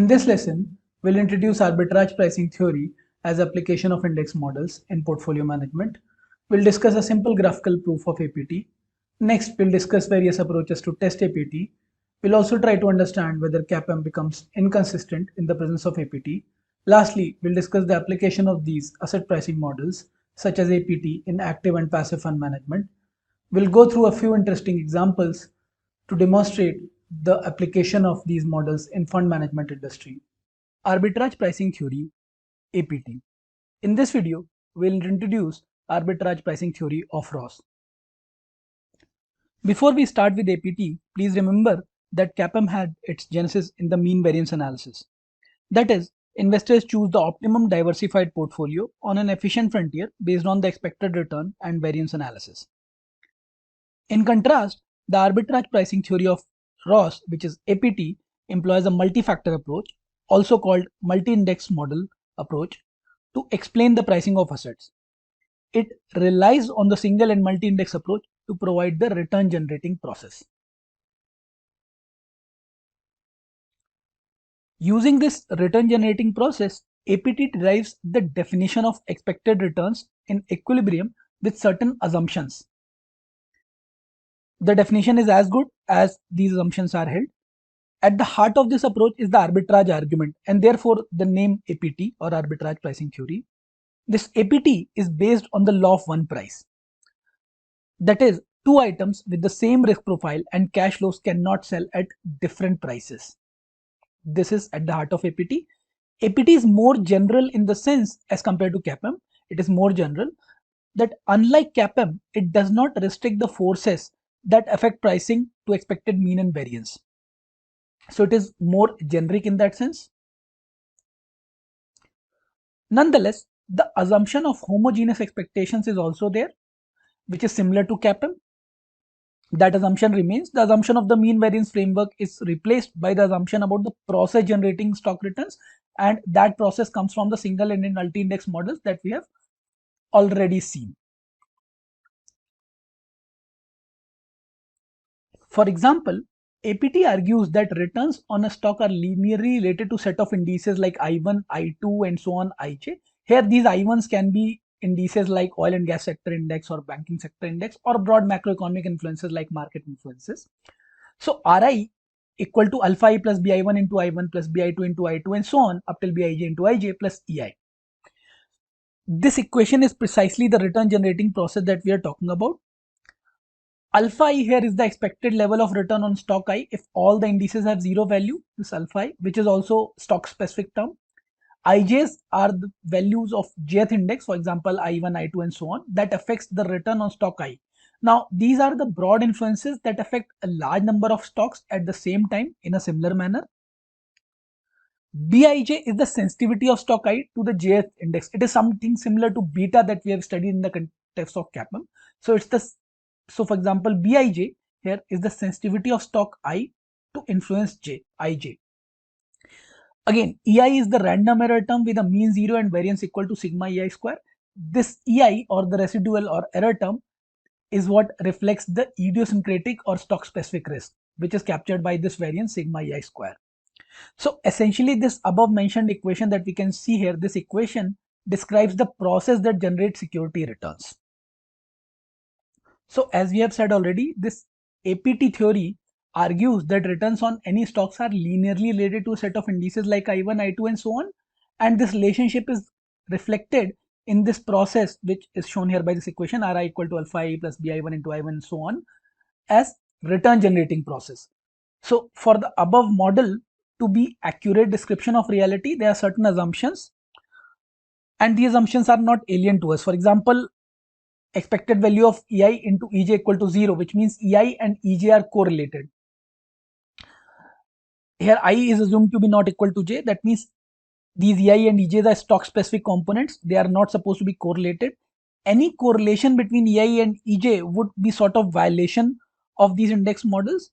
this lesson, we'll introduce arbitrage pricing theory as application of index models in portfolio management. We'll discuss a simple graphical proof of APT. Next, we'll discuss various approaches to test APT. We'll also try to understand whether CAPM becomes inconsistent in the presence of APT. Lastly, we'll discuss the application of these asset pricing models such as APT in active and passive fund management. We'll go through a few interesting examples to demonstrate the application of these models in fund management industry. Arbitrage pricing theory, APT. In this video, we'll introduce arbitrage pricing theory of Ross. Before we start with APT, please remember that CAPM had its genesis in the mean variance analysis. That is, investors choose the optimum diversified portfolio on an efficient frontier based on the expected return and variance analysis. In contrast, the arbitrage pricing theory of Ross, which is APT, employs a multi-factor approach, also called multi-index model approach, to explain the pricing of assets. It relies on the single and multi-index approach to provide the return generating process. Using this return generating process, APT derives the definition of expected returns in equilibrium with certain assumptions. The definition is as good as these assumptions are held. At the heart of this approach is the arbitrage argument, and therefore the name APT or arbitrage pricing theory. This APT is based on the law of one price. That is, two items with the same risk profile and cash flows cannot sell at different prices. This is at the heart of APT. APT is more general in the sense as compared to CAPM. It is more general that unlike CAPM, it does not restrict the forces that affect pricing to expected mean and variance. So it is more generic in that sense. Nonetheless, the assumption of homogeneous expectations is also there, which is similar to CAPM. That assumption remains. The assumption of the mean variance framework is replaced by the assumption about the process generating stock returns, and that process comes from the single and multi-index models that we have already seen. For example, APT argues that returns on a stock are linearly related to set of indices like I1, I2 and so on IJ. Here these I1s can be indices like oil and gas sector index or banking sector index or broad macroeconomic influences like market influences. So Ri equal to alpha I plus Bi1 into I1 plus Bi2 into I2 and so on up till Bij into Ij plus Ei. This equation is precisely the return generating process that we are talking about. Alpha I here is the expected level of return on stock I if all the indices have zero value, this alpha I, which is also stock specific term. IJs are the values of jth index, for example I1, I2 and so on, that affects the return on stock I. Now these are the broad influences that affect a large number of stocks at the same time in a similar manner. Bij is the sensitivity of stock I to the jth index. It is something similar to beta that we have studied in the context of CAPM. So for example, Bij here is the sensitivity of stock I to influence Ij. Again, Ei is the random error term with a mean 0 and variance equal to sigma Ei square. This Ei or the residual or error term is what reflects the idiosyncratic or stock specific risk, which is captured by this variance sigma Ei square. So essentially this above mentioned equation that we can see here, this equation describes the process that generates security returns. So as we have said already, this APT theory argues that returns on any stocks are linearly related to a set of indices like I1, I2 and so on, and this relationship is reflected in this process which is shown here by this equation Ri equal to alpha I plus Bi1 into I1 and so on as return generating process. So for the above model to be accurate description of reality, there are certain assumptions and the assumptions are not alien to us. For example, expected value of Ei into Ej equal to 0, which means Ei and Ej are correlated. Here I is assumed to be not equal to J. That means these Ei and Ej's are stock specific components. They are not supposed to be correlated. Any correlation between Ei and Ej would be sort of violation of these index models.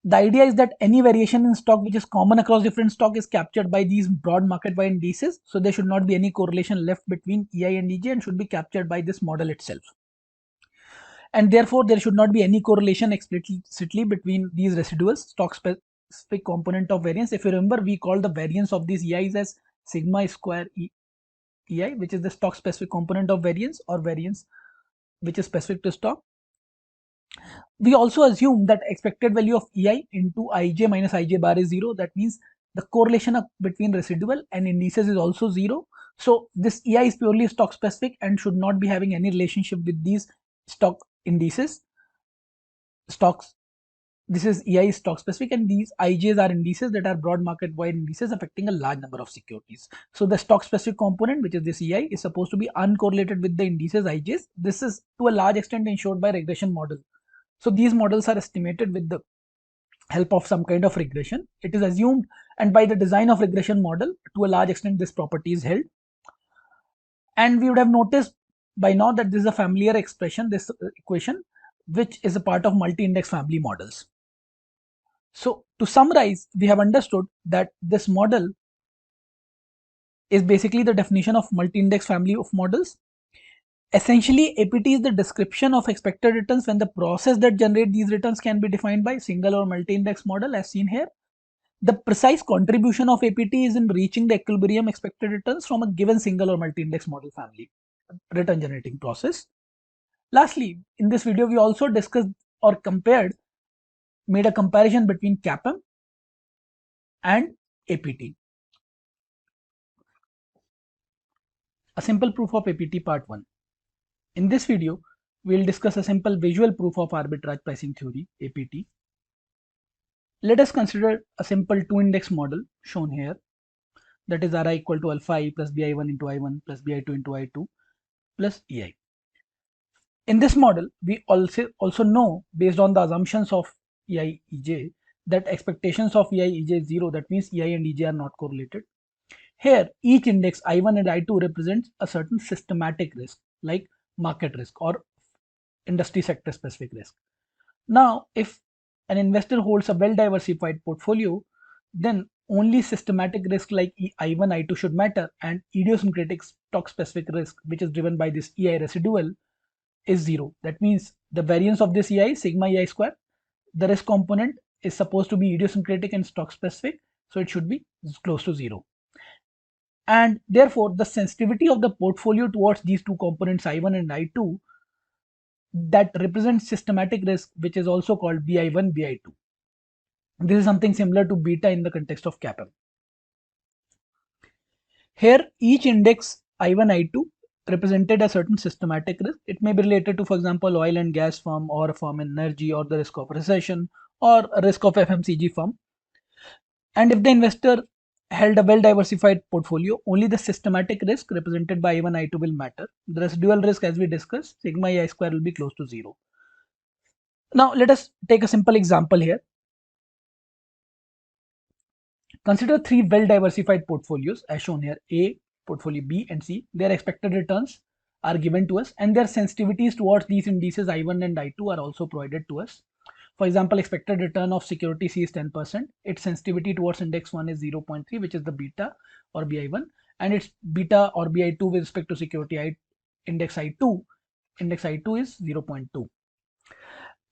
The idea is that any variation in stock which is common across different stock is captured by these broad market wide indices. So there should not be any correlation left between Ei and Ej and should be captured by this model itself. And therefore there should not be any correlation explicitly between these residuals, specific component of variance. If you remember, we call the variance of these EIs as sigma square EI, which is the stock specific component of variance, or variance which is specific to stock. We also assume that expected value of EI into IJ minus IJ bar is 0. That means the correlation between residual and indices is also 0. So this EI is purely stock specific and should not be having any relationship with these stock indices. Stocks, this is EI stock specific, and these IJs are indices that are broad market wide indices affecting a large number of securities. So the stock specific component, which is this EI, is supposed to be uncorrelated with the indices IJs. This is to a large extent ensured by regression model. So these models are estimated with the help of some kind of regression. It is assumed, and by the design of regression model, to a large extent this property is held. And we would have noticed by now that this is a familiar expression, this equation, which is a part of multi-index family models. So to summarize, we have understood that this model is basically the definition of multi-index family of models. Essentially, APT is the description of expected returns when the process that generate these returns can be defined by single or multi-index model, as seen here. The precise contribution of APT is in reaching the equilibrium expected returns from a given single or multi-index model family return generating process. Lastly, in this video, we also discussed or made a comparison between CAPM and APT. A simple proof of APT part 1. In this video, we will discuss a simple visual proof of arbitrage pricing theory, APT. Let us consider a simple two-index model shown here, that is Ri equal to alpha I plus Bi1 into I1 plus Bi2 into I2 plus Ei. In this model, we also know, based on the assumptions of Ei Ej, that expectations of Ei Ej is 0. That means Ei and Ej are not correlated. Here, each index I1 and I2 represents a certain systematic risk, like market risk or industry sector specific risk. Now, if an investor holds a well diversified portfolio, then only systematic risk like I1, I2 should matter, and idiosyncratic stock specific risk, which is driven by this EI residual, is 0. That means the variance of this EI, sigma EI square, the risk component is supposed to be idiosyncratic and stock specific, so it should be close to 0. And therefore, the sensitivity of the portfolio towards these two components I1 and I2 that represents systematic risk, which is also called BI1, BI2. This is something similar to beta in the context of CAPM. Here, each index I1, I2 represented a certain systematic risk. It may be related to, for example, oil and gas firm, or a firm in energy, or the risk of recession, or a risk of FMCG firm. And if the investor held a well diversified portfolio, only the systematic risk represented by I1, I2 will matter. The residual risk, as we discussed, sigma I square, will be close to 0. Now let us take a simple example here. Consider three well diversified portfolios as shown here: A, portfolio B and C. Their expected returns are given to us, and their sensitivities towards these indices I1 and I2 are also provided to us. For example, expected return of security C is 10%. Its sensitivity towards index 1 is 0.3, which is the beta or BI1, and its beta or BI2 with respect to security index I2 is 0.2.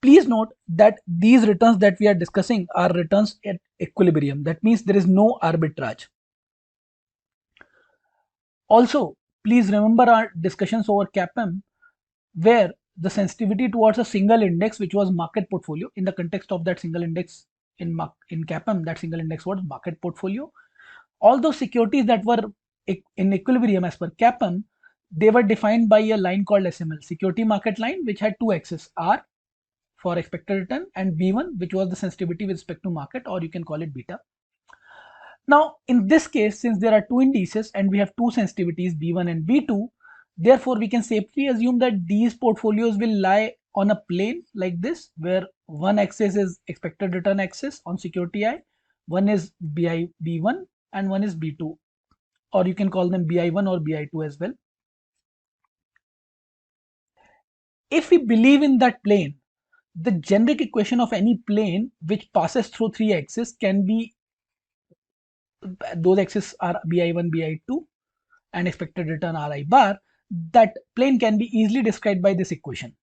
Please note that these returns that we are discussing are returns at equilibrium. That means there is no arbitrage. Also, please remember our discussions over CAPM, where the sensitivity towards a single index, which was market portfolio, in the context of that single index in CAPM, that single index was market portfolio. All those securities that were in equilibrium as per CAPM, they were defined by a line called SML, security market line, which had two axes, R for expected return and B1, which was the sensitivity with respect to market, or you can call it beta. Now, in this case, since there are two indices and we have two sensitivities, B1 and B2, therefore we can safely assume that these portfolios will lie on a plane like this, where one axis is expected return axis on security I, one is B1 and one is B2, or you can call them BI1 or BI2 as well. If we believe in that plane, the generic equation of any plane which passes through three axes can be, those axes are BI1, BI2 and expected return Ri bar. That plane can be easily described by this equation.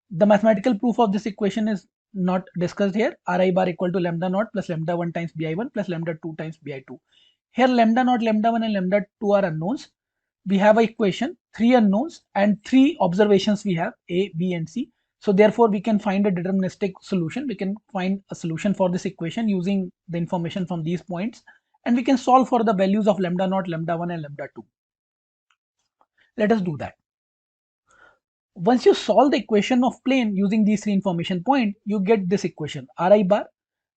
The mathematical proof of this equation is not discussed here. Ri bar equal to lambda naught plus lambda 1 times bi1 plus lambda 2 times bi2. Here lambda naught, lambda 1 and lambda 2 are unknowns. We have a equation, 3 unknowns and 3 observations we have, A, B and C. So therefore we can find a deterministic solution. We can find a solution for this equation using the information from these points, and we can solve for the values of lambda naught, lambda 1 and lambda 2. Let us do that. Once you solve the equation of plane using these 3 information points, you get this equation, Ri bar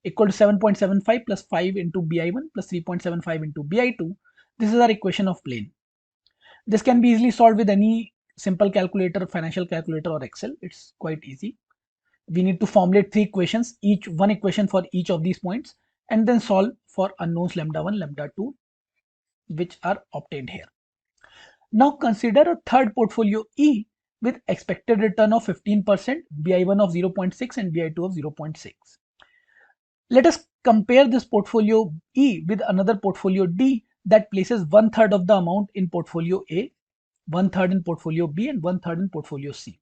equal to 7.75 plus 5 into bi1 plus 3.75 into bi2. This is our equation of plane. This can be easily solved with any simple calculator, financial calculator or Excel. It's quite easy. We need to formulate 3 equations, each one equation for each of these points, and then solve for unknowns lambda 1, lambda 2, which are obtained here. Now consider a third portfolio E with expected return of 15%, bi1 of 0.6 and bi2 of 0.6. Let us compare this portfolio E with another portfolio D that places 1/3 of the amount in portfolio A, 1/3 in portfolio B and 1/3 in portfolio C.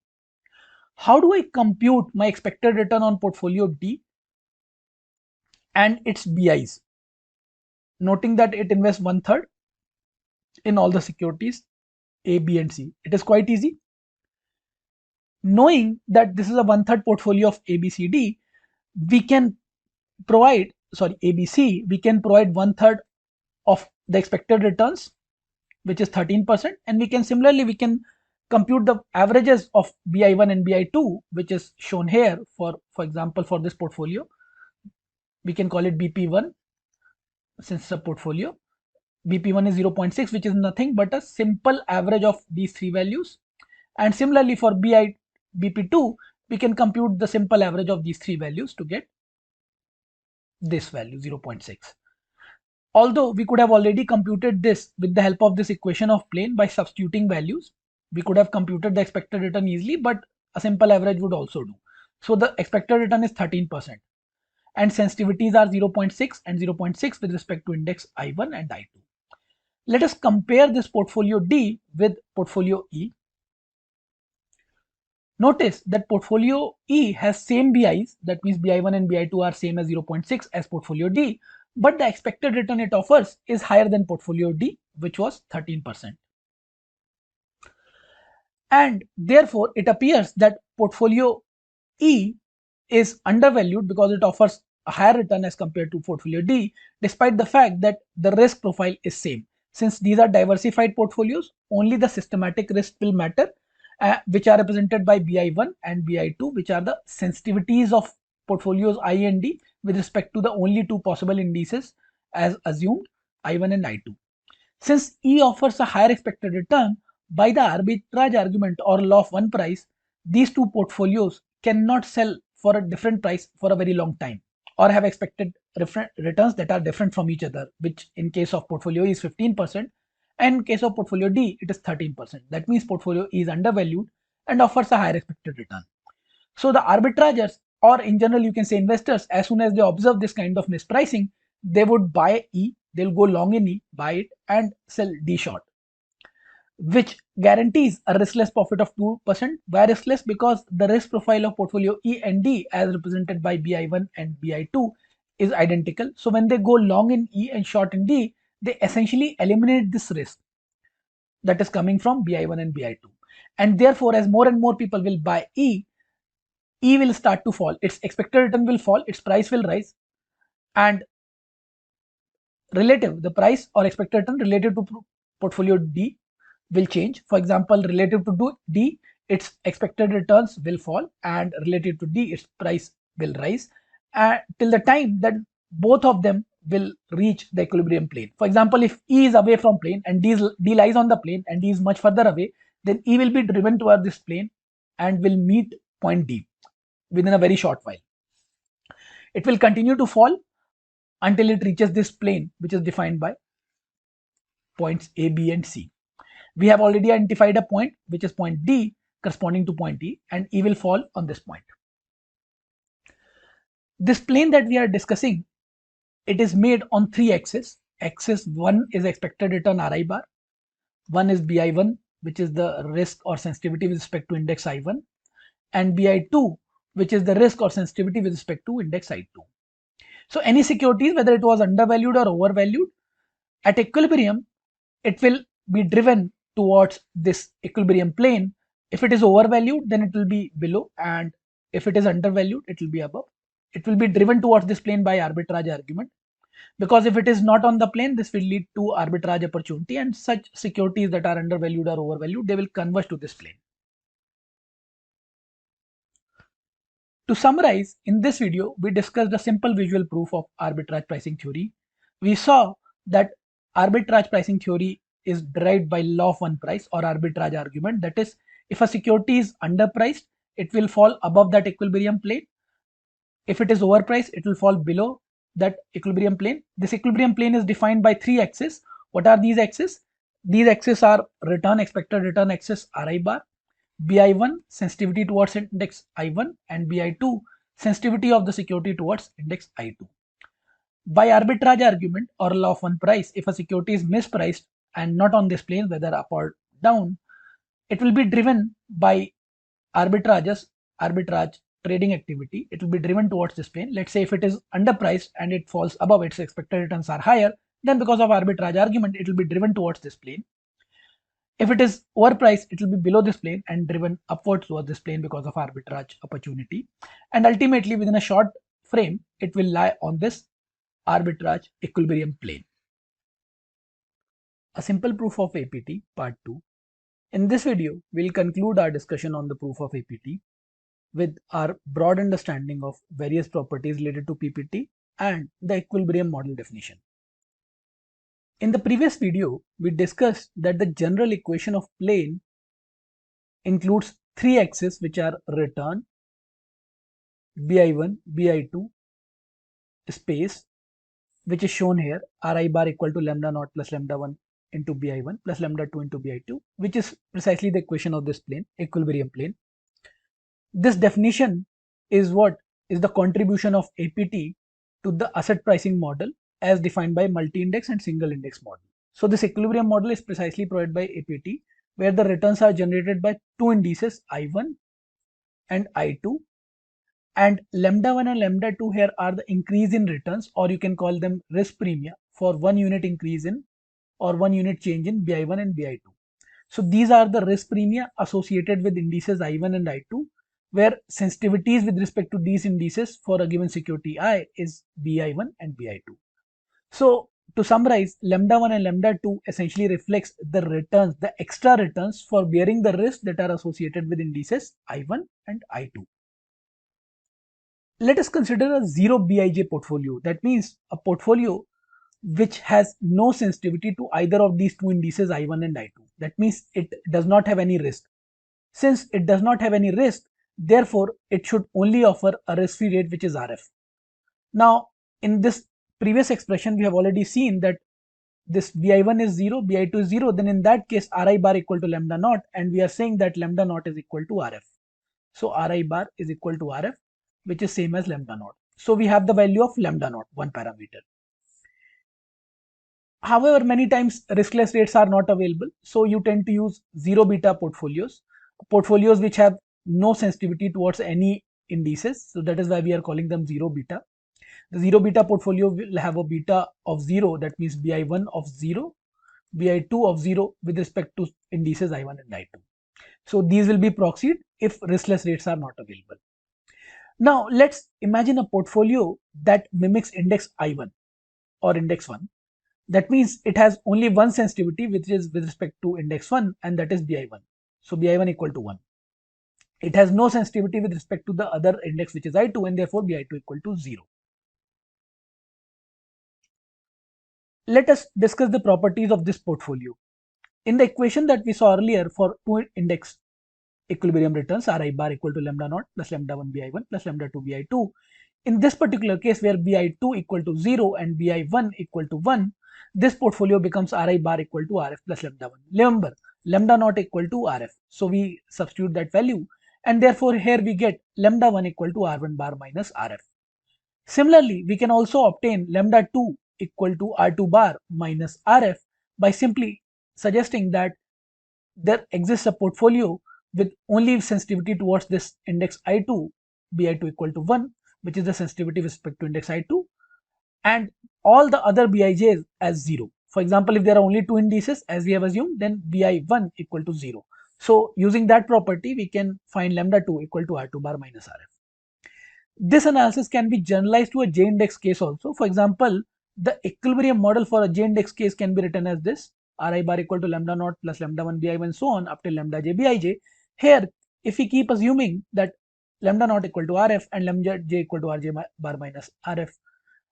How do I compute my expected return on portfolio D and its BIs? Noting that it invests 1/3 in all the securities A, B and C. It is quite easy. Knowing that this is a 1/3 portfolio of ABCD, we can provide, ABC, we can provide 1/3 of the expected returns, which is 13%, and we can similarly we can compute the averages of bi1 and bi2, which is shown here. For example, for this portfolio we can call it bp1, since the portfolio bp1 is 0.6, which is nothing but a simple average of these 3 values, and similarly for bp2 we can compute the simple average of these 3 values to get this value 0.6. Although we could have already computed this with the help of this equation of plane by substituting values, we could have computed the expected return easily, but a simple average would also do. So the expected return is 13%, and sensitivities are 0.6 and 0.6 with respect to index I1 and I2. Let us compare this portfolio D with portfolio E. Notice that portfolio E has same BIs, that means BI1 and BI2 are same as 0.6 as portfolio D, but the expected return it offers is higher than portfolio D, which was 13%. And therefore, it appears that portfolio E is undervalued because it offers a higher return as compared to portfolio D, despite the fact that the risk profile is same. Since these are diversified portfolios, only the systematic risk will matter, which are represented by BI1 and BI2, which are the sensitivities of portfolios I and D with respect to the only 2 possible indices as assumed, I1 and I2. Since E offers a higher expected return, by the arbitrage argument or law of one price, these 2 portfolios cannot sell for a different price for a very long time, or have expected returns that are different from each other, which in case of portfolio E is 15%, and in case of portfolio D it is 13%. That means portfolio E is undervalued and offers a higher expected return. So the arbitragers, or in general you can say investors, as soon as they observe this kind of mispricing, they would buy E, they'll go long in E, buy it and sell D short, which guarantees a riskless profit of 2%. Why riskless? Because the risk profile of portfolio E and D as represented by BI1 and BI2 is identical. So when they go long in E and short in D, they essentially eliminate this risk that is coming from BI1 and BI2. And therefore, as more and more people will buy E will start to fall, its expected return will fall, its price will rise, and the price or expected return related to portfolio D will change. For example, relative to D, its expected returns will fall, and relative to D, its price will rise, till the time that both of them will reach the equilibrium plane. For example, if E is away from plane and D lies on the plane and D is much further away, then E will be driven toward this plane and will meet point D within a very short while. It will continue to fall until it reaches this plane, which is defined by points A, B and C. We have already identified a point, which is point D corresponding to point E, and E will fall on this point. This plane that we are discussing, it is made on 3 axes. Axis 1 is expected return Ri bar, 1 is BI1, which is the risk or sensitivity with respect to index I1, and BI2, which is the risk or sensitivity with respect to index I2. So any securities, whether it was undervalued or overvalued, at equilibrium, it will be driven towards this equilibrium plane. If it is overvalued, then it will be below, and if it is undervalued, it will be above. It will be driven towards this plane by arbitrage argument, because if it is not on the plane, this will lead to arbitrage opportunity, and such securities that are undervalued or overvalued, they will converge to this plane. To summarize, in this video, we discussed a simple visual proof of arbitrage pricing theory. We saw that arbitrage pricing theory is derived by law of one price or arbitrage argument. That is, if a security is underpriced, it will fall above that equilibrium plane. If it is overpriced, it will fall below that equilibrium plane. This equilibrium plane is defined by three axes. What are these axes? These axes are return, expected return axis RI bar, BI1 sensitivity towards index I1, and BI2 sensitivity of the security towards index I2. By arbitrage argument or law of one price, if a security is mispriced and not on this plane, whether up or down, it will be driven by arbitrage trading activity. It will be driven towards this plane. Let's say if it is underpriced and it falls above, its expected returns are higher, then because of arbitrage argument, it will be driven towards this plane. If it is overpriced, it will be below this plane and driven upwards towards this plane because of arbitrage opportunity. And ultimately, within a short frame, it will lie on this arbitrage equilibrium plane. A simple proof of APT, part 2. In this video, we'll conclude our discussion on the proof of APT with our broad understanding of various properties related to PPT and the equilibrium model definition. In the previous video, we discussed that the general equation of plane includes three axes, which are return, BI1, BI2, space, which is shown here, Ri bar equal to lambda naught plus lambda 1 into BI1 plus lambda 2 into BI2, which is precisely the equation of this plane, equilibrium plane. This definition is what is the contribution of APT to the asset pricing model as defined by multi-index and single index model. So this equilibrium model is precisely provided by APT, where the returns are generated by two indices, I1 and I2, and lambda 1 and lambda 2 here are the increase in returns, or you can call them risk premia for 1 unit increase in or 1 unit change in BI1 and BI2. So these are the risk premia associated with indices I1 and I2, where sensitivities with respect to these indices for a given security I is BI1 and BI2. So to summarize, lambda 1 and lambda 2 essentially reflects the returns, the extra returns for bearing the risks that are associated with indices I1 and I2. Let us consider a zero Bij portfolio. That means a portfolio which has no sensitivity to either of these two indices I1 and I2. That means it does not have any risk. Since it does not have any risk, therefore it should only offer a risk-free rate, which is RF. Now, in this previous expression, we have already seen that this BI1 is 0, BI2 is 0, then in that case Ri bar equal to lambda naught, and we are saying that lambda naught is equal to RF. So Ri bar is equal to RF, which is same as lambda naught. So we have the value of lambda naught, one parameter. However, many times riskless rates are not available, so you tend to use zero beta portfolios, portfolios which have no sensitivity towards any indices. So that is why we are calling them zero beta. The zero beta portfolio will have a beta of 0, that means BI1 of 0, BI2 of 0 with respect to indices I1 and I2. So these will be proxied if riskless rates are not available. Now let's imagine a portfolio that mimics index I1 or index 1. That means it has only one sensitivity, which is with respect to index 1, and that is BI1. So BI1 equal to 1. It has no sensitivity with respect to the other index, which is I2, and therefore BI2 equal to 0. Let us discuss the properties of this portfolio. In the equation that we saw earlier for two index equilibrium returns, Ri bar equal to lambda naught plus lambda 1 BI1 plus lambda 2 BI2, in this particular case where BI2 equal to 0 and BI1 equal to 1, this portfolio becomes Ri bar equal to Rf plus lambda 1. Remember, lambda naught equal to Rf. So we substitute that value, and therefore here we get lambda 1 equal to R1 bar minus Rf. Similarly, we can also obtain lambda 2 equal to R2 bar minus Rf by simply suggesting that there exists a portfolio with only sensitivity towards this index I2, bi2 equal to 1, which is the sensitivity with respect to index I2, and all the other bij's as 0. For example, if there are only two indices as we have assumed, then bi1 equal to 0. So using that property, we can find lambda2 equal to r2 bar minus rf. This analysis can be generalized to a J-index case also. For example, the equilibrium model for a J-index case can be written as this: Ri bar equal to lambda naught plus lambda 1 bi1 so on up till lambda j bij. Here, if we keep assuming that lambda naught equal to Rf and lambda j equal to Rj bar minus Rf,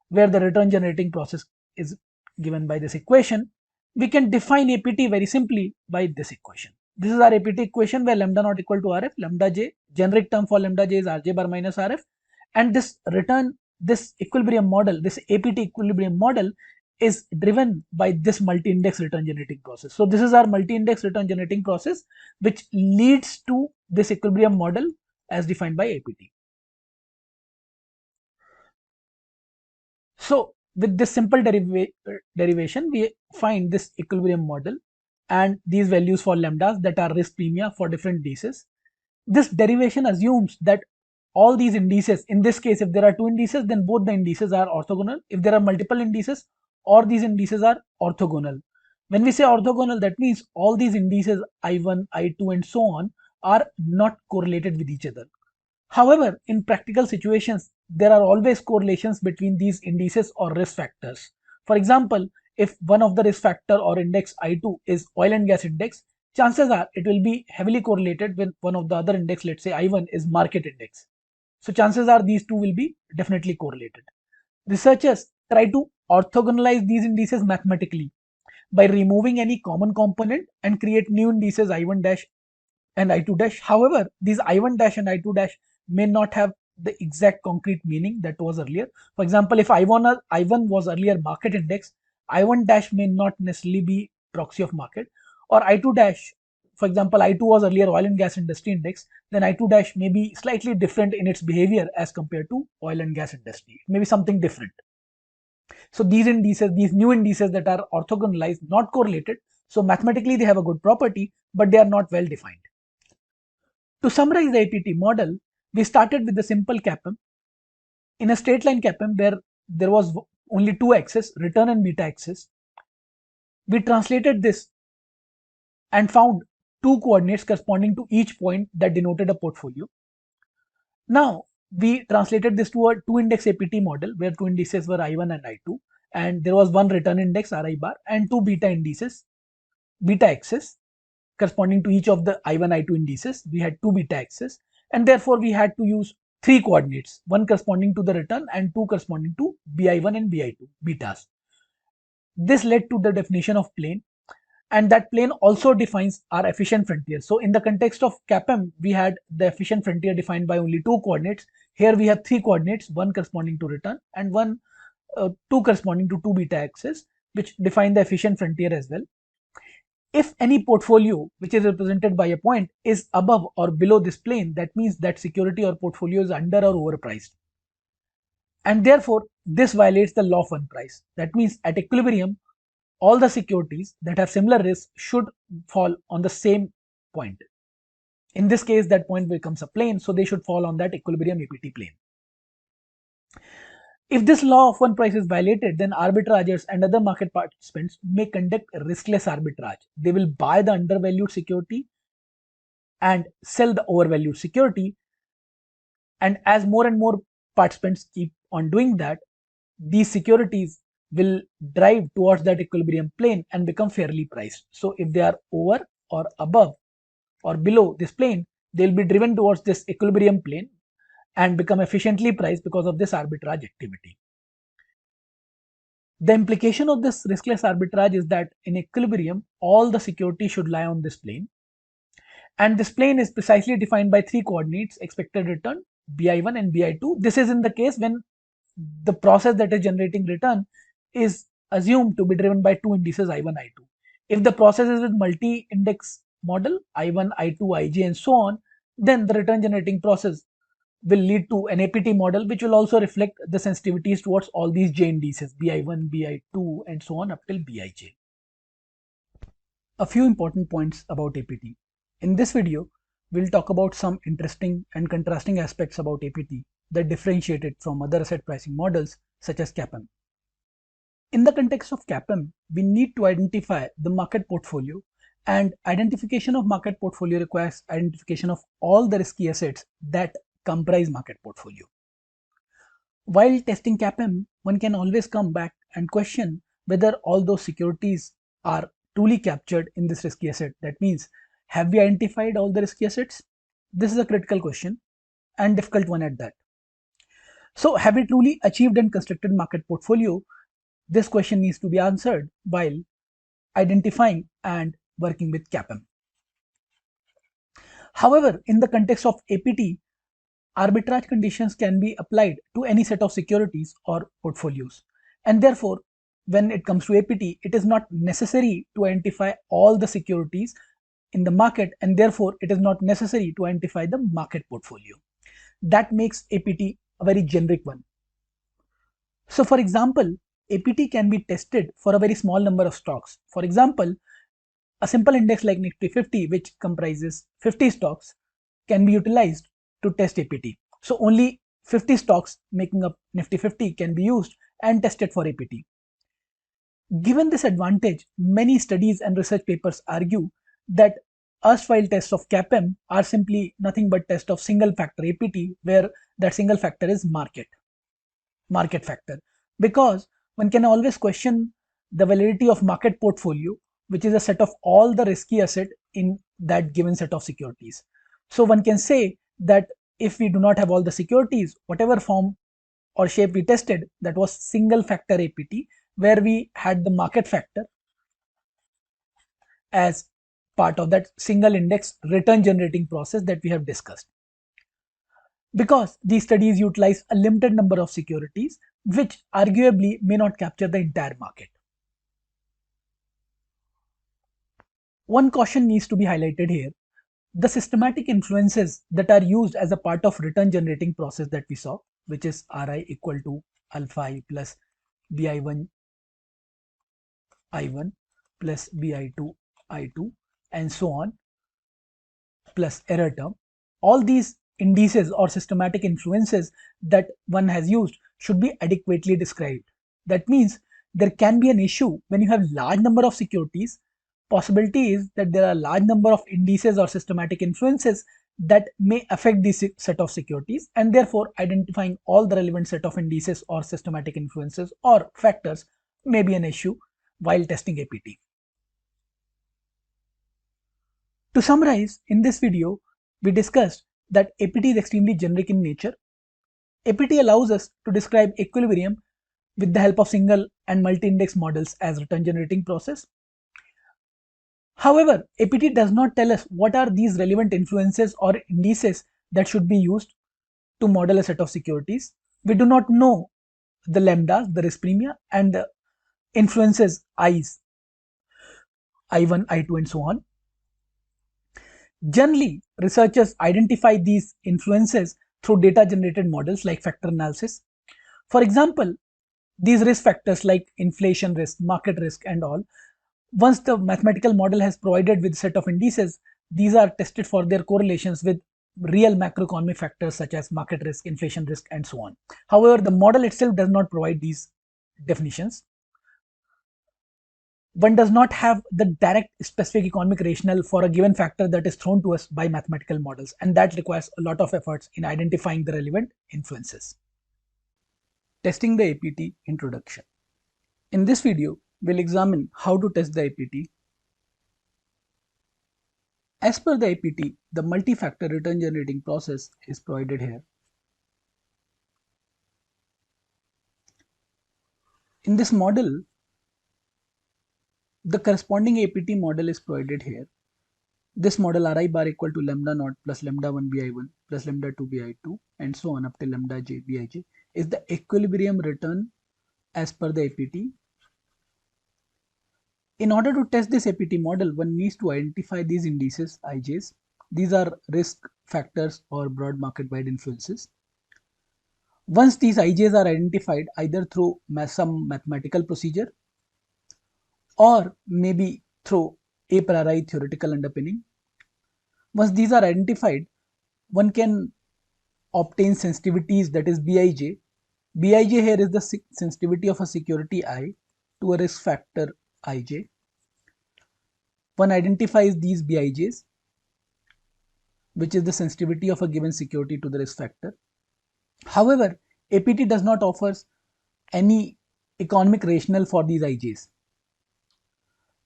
where the return generating process is given by this equation, we can define APT very simply by this equation. This is our APT equation where lambda naught equal to Rf, lambda j, generic term for lambda j is Rj bar minus Rf, and this equilibrium model, this APT equilibrium model is driven by this multi-index return generating process. So this is our multi-index return generating process which leads to this equilibrium model as defined by APT. So with this simple derivation, we find this equilibrium model and these values for lambdas that are risk premia for different indices. This derivation assumes that all these indices, in this case, if there are two indices, then both the indices are orthogonal. If there are multiple indices, or these indices are orthogonal. When we say orthogonal, that means all these indices I1, I2 and so on are not correlated with each other. However, in practical situations, there are always correlations between these indices or risk factors. For example, if one of the risk factor or index I2 is oil and gas index, chances are it will be heavily correlated with one of the other index, let's say I1 is market index. So chances are these two will be definitely correlated. Researchers try to orthogonalize these indices mathematically by removing any common component and create new indices I1 dash and I2 dash. However, these I1 dash and I2 dash may not have the exact concrete meaning that was earlier. For example, if I1 was earlier market index, I1 dash may not necessarily be proxy of market, or I2 dash, for example, I2 was earlier oil and gas industry index, then I2 dash may be slightly different in its behavior as compared to oil and gas industry. Maybe something different. So these indices, these new indices that are orthogonalized, not correlated, so mathematically they have a good property, but they are not well defined. To summarize the APT model, we started with the simple CAPM. In a straight line CAPM where there was only two axes, return and beta axis, we translated this and found two coordinates corresponding to each point that denoted a portfolio. Now, we translated this to a two-index APT model where two indices were I1 and I2, and there was one return index Ri bar and two beta indices, beta axis corresponding to each of the I1, I2 indices. We had two beta axes, and therefore we had to use three coordinates, one corresponding to the return and two corresponding to bi1 and bi2 betas. This led to the definition of plane, and that plane also defines our efficient frontier. So in the context of CAPM, we had the efficient frontier defined by only two coordinates. Here we have three coordinates, one corresponding to return and two corresponding to two beta axes, which define the efficient frontier as well. If any portfolio which is represented by a point is above or below this plane, that means that security or portfolio is under or overpriced. And therefore, this violates the law of one price. That means at equilibrium, all the securities that have similar risks should fall on the same point. In this case, that point becomes a plane, so they should fall on that equilibrium APT plane. If this law of one price is violated, then arbitrageurs and other market participants may conduct riskless arbitrage. They will buy the undervalued security and sell the overvalued security. And as more and more participants keep on doing that, these securities will drive towards that equilibrium plane and become fairly priced. So if they are over or above or below this plane, they'll be driven towards this equilibrium plane and become efficiently priced because of this arbitrage activity. The implication of this riskless arbitrage is that in equilibrium, all the security should lie on this plane. And this plane is precisely defined by three coordinates, expected return, bi1 and bi2. This is in the case when the process that is generating return is assumed to be driven by two indices I1, I2. If the process is with multi-index model, I1, I2, Ij and so on, then the return generating process will lead to an APT model which will also reflect the sensitivities towards all these J indices, bi1, bi2 and so on up till bij. A few important points about APT. In this video, we'll talk about some interesting and contrasting aspects about APT that differentiate it from other asset pricing models such as CAPM. In the context of CAPM, we need to identify the market portfolio, and identification of market portfolio requires identification of all the risky assets that comprise market portfolio. While testing CAPM, one can always come back and question whether all those securities are truly captured in this risky asset. That means, have we identified all the risky assets? This is a critical question and difficult one at that. So, have we truly achieved and constructed market portfolio? This question needs to be answered while identifying and working with CAPM. However, in the context of APT, arbitrage conditions can be applied to any set of securities or portfolios. And therefore, when it comes to APT, it is not necessary to identify all the securities in the market, and therefore it is not necessary to identify the market portfolio. That makes APT a very generic one. So for example, APT can be tested for a very small number of stocks. For example, a simple index like Nifty 50, which comprises 50 stocks, can be utilized to test APT. So only 50 stocks making up Nifty 50 can be used and tested for APT. Given this advantage, many studies and research papers argue that erstwhile tests of CAPM are simply nothing but test of single factor APT, where that single factor is market factor, because one can always question the validity of market portfolio, which is a set of all the risky asset in that given set of securities. So one can say that if we do not have all the securities, whatever form or shape we tested, that was single factor APT, where we had the market factor as part of that single index return generating process that we have discussed. Because these studies utilize a limited number of securities, which arguably may not capture the entire market. One caution needs to be highlighted here. The systematic influences that are used as a part of return generating process that we saw, which is Ri equal to alpha I plus Bi1 I1 plus Bi2 I2 and so on, plus error term, all these indices or systematic influences that one has used should be adequately described. That means there can be an issue when you have large number of securities. Possibility is that there are large number of indices or systematic influences that may affect this set of securities, and therefore identifying all the relevant set of indices or systematic influences or factors may be an issue while testing APT. To summarize, in this video, we discussed that APT is extremely generic in nature. APT allows us to describe equilibrium with the help of single and multi-index models as return generating process. However, APT does not tell us what are these relevant influences or indices that should be used to model a set of securities. We do not know the lambdas, the risk premia, and the influences I's, I1, I2, and so on. Generally, researchers identify these influences through data generated models like factor analysis. For example, these risk factors like inflation risk, market risk, and all, once the mathematical model has provided with a set of indices, these are tested for their correlations with real macroeconomic factors such as market risk, inflation risk, and so on. However, the model itself does not provide these definitions. One does not have the direct specific economic rationale for a given factor that is thrown to us by mathematical models, and that requires a lot of efforts in identifying the relevant influences. Testing the APT introduction. In this video, we'll examine how to test the APT. As per the APT, the multi-factor return generating process is provided here. In this model, the corresponding APT model is provided here. This model Ri bar equal to lambda naught plus lambda 1 Bi1 plus lambda 2 Bi2 and so on up till lambda j Bij is the equilibrium return as per the APT. In order to test this APT model, one needs to identify these indices, IJs. These are risk factors or broad market wide influences. Once these IJs are identified either through some mathematical procedure or maybe through a priori theoretical underpinning, Once these are identified, one can obtain sensitivities, that is Bij. Bij here is the sensitivity of a security I to a risk factor Ij. One identifies these Bij's, which is the sensitivity of a given security to the risk factor. However, APT does not offer any economic rationale for these Ij's.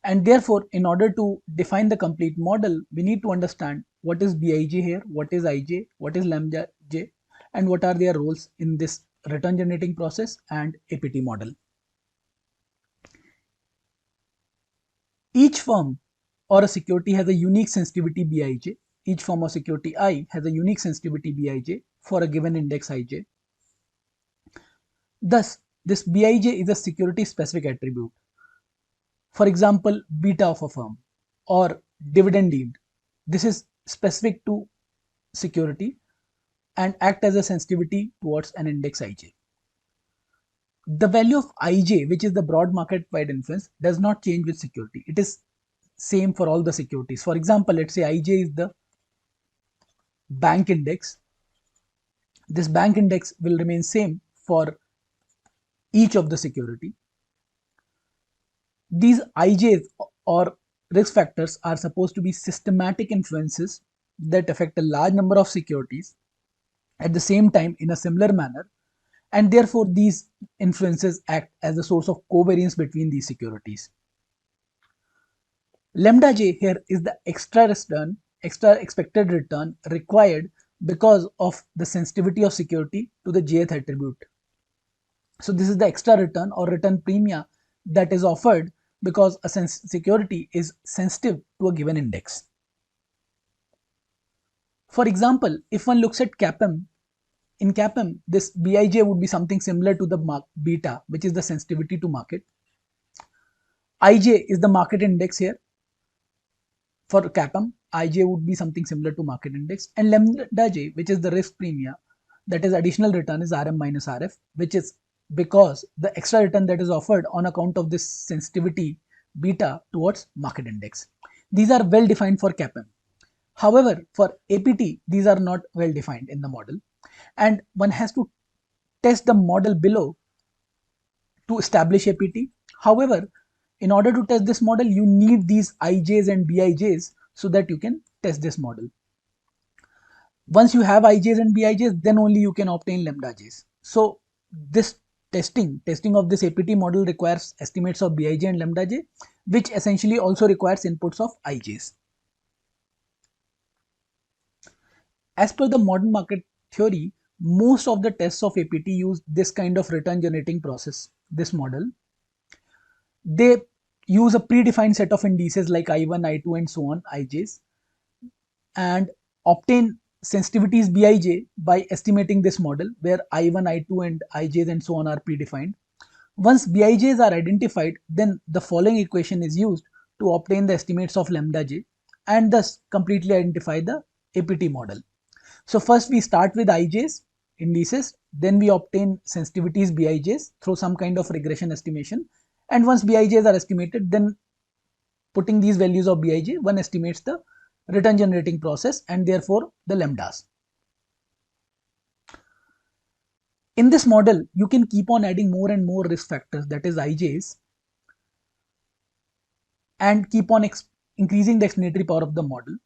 And therefore, in order to define the complete model, we need to understand what is Bij here, what is Ij, what is lambda j, and what are their roles in this return generating process and APT model. Each firm or a security has a unique sensitivity Bij. Each firm or security I has a unique sensitivity Bij for a given index Ij. Thus, this Bij is a security specific attribute. For example, beta of a firm or dividend yield. This is specific to security and act as a sensitivity towards an index Ij. The value of Ij, which is the broad market wide influence, does not change with security. It is same for all the securities. For example, let's say Ij is the bank index. This bank index will remain same for each of the security. These Ij's or risk factors are supposed to be systematic influences that affect a large number of securities at the same time in a similar manner, and therefore these influences act as a source of covariance between these securities. Lambda j here is the extra expected return required because of the sensitivity of security to the jth attribute. So this is the extra return or return premia that is offered because a security is sensitive to a given index. For example, if one looks at CAPM, in CAPM, this Bij would be something similar to the beta, which is the sensitivity to market. Ij is the market index here. For CAPM, Ij would be something similar to market index, and lambda j, which is the risk premia, that is additional return, is Rm minus Rf, which is because the extra return that is offered on account of this sensitivity beta towards market index. These are well defined for CAPM. However, for APT, these are not well defined in the model, and one has to test the model below to establish APT. However, in order to test this model, you need these Ij's and Bij's so that you can test this model. Once you have Ij's and Bij's, then only you can obtain lambda j's. So this testing of this APT model requires estimates of Bij and lambda j, which essentially also requires inputs of Ij's. As per the modern market theory, most of the tests of APT use this kind of return generating process, this model. They use a predefined set of indices like I1, I2 and so on, Ij's, and obtain sensitivities Bij by estimating this model where I1, I2 and Ij's and so on are predefined. Once Bij's are identified, then the following equation is used to obtain the estimates of lambda j and thus completely identify the APT model. So first we start with Ij's indices, then we obtain sensitivities Bij's through some kind of regression estimation, and once Bij's are estimated, then putting these values of Bij, one estimates the return generating process and therefore the lambdas. In this model, you can keep on adding more and more risk factors, that is Ij's, and keep on increasing the explanatory power of the model.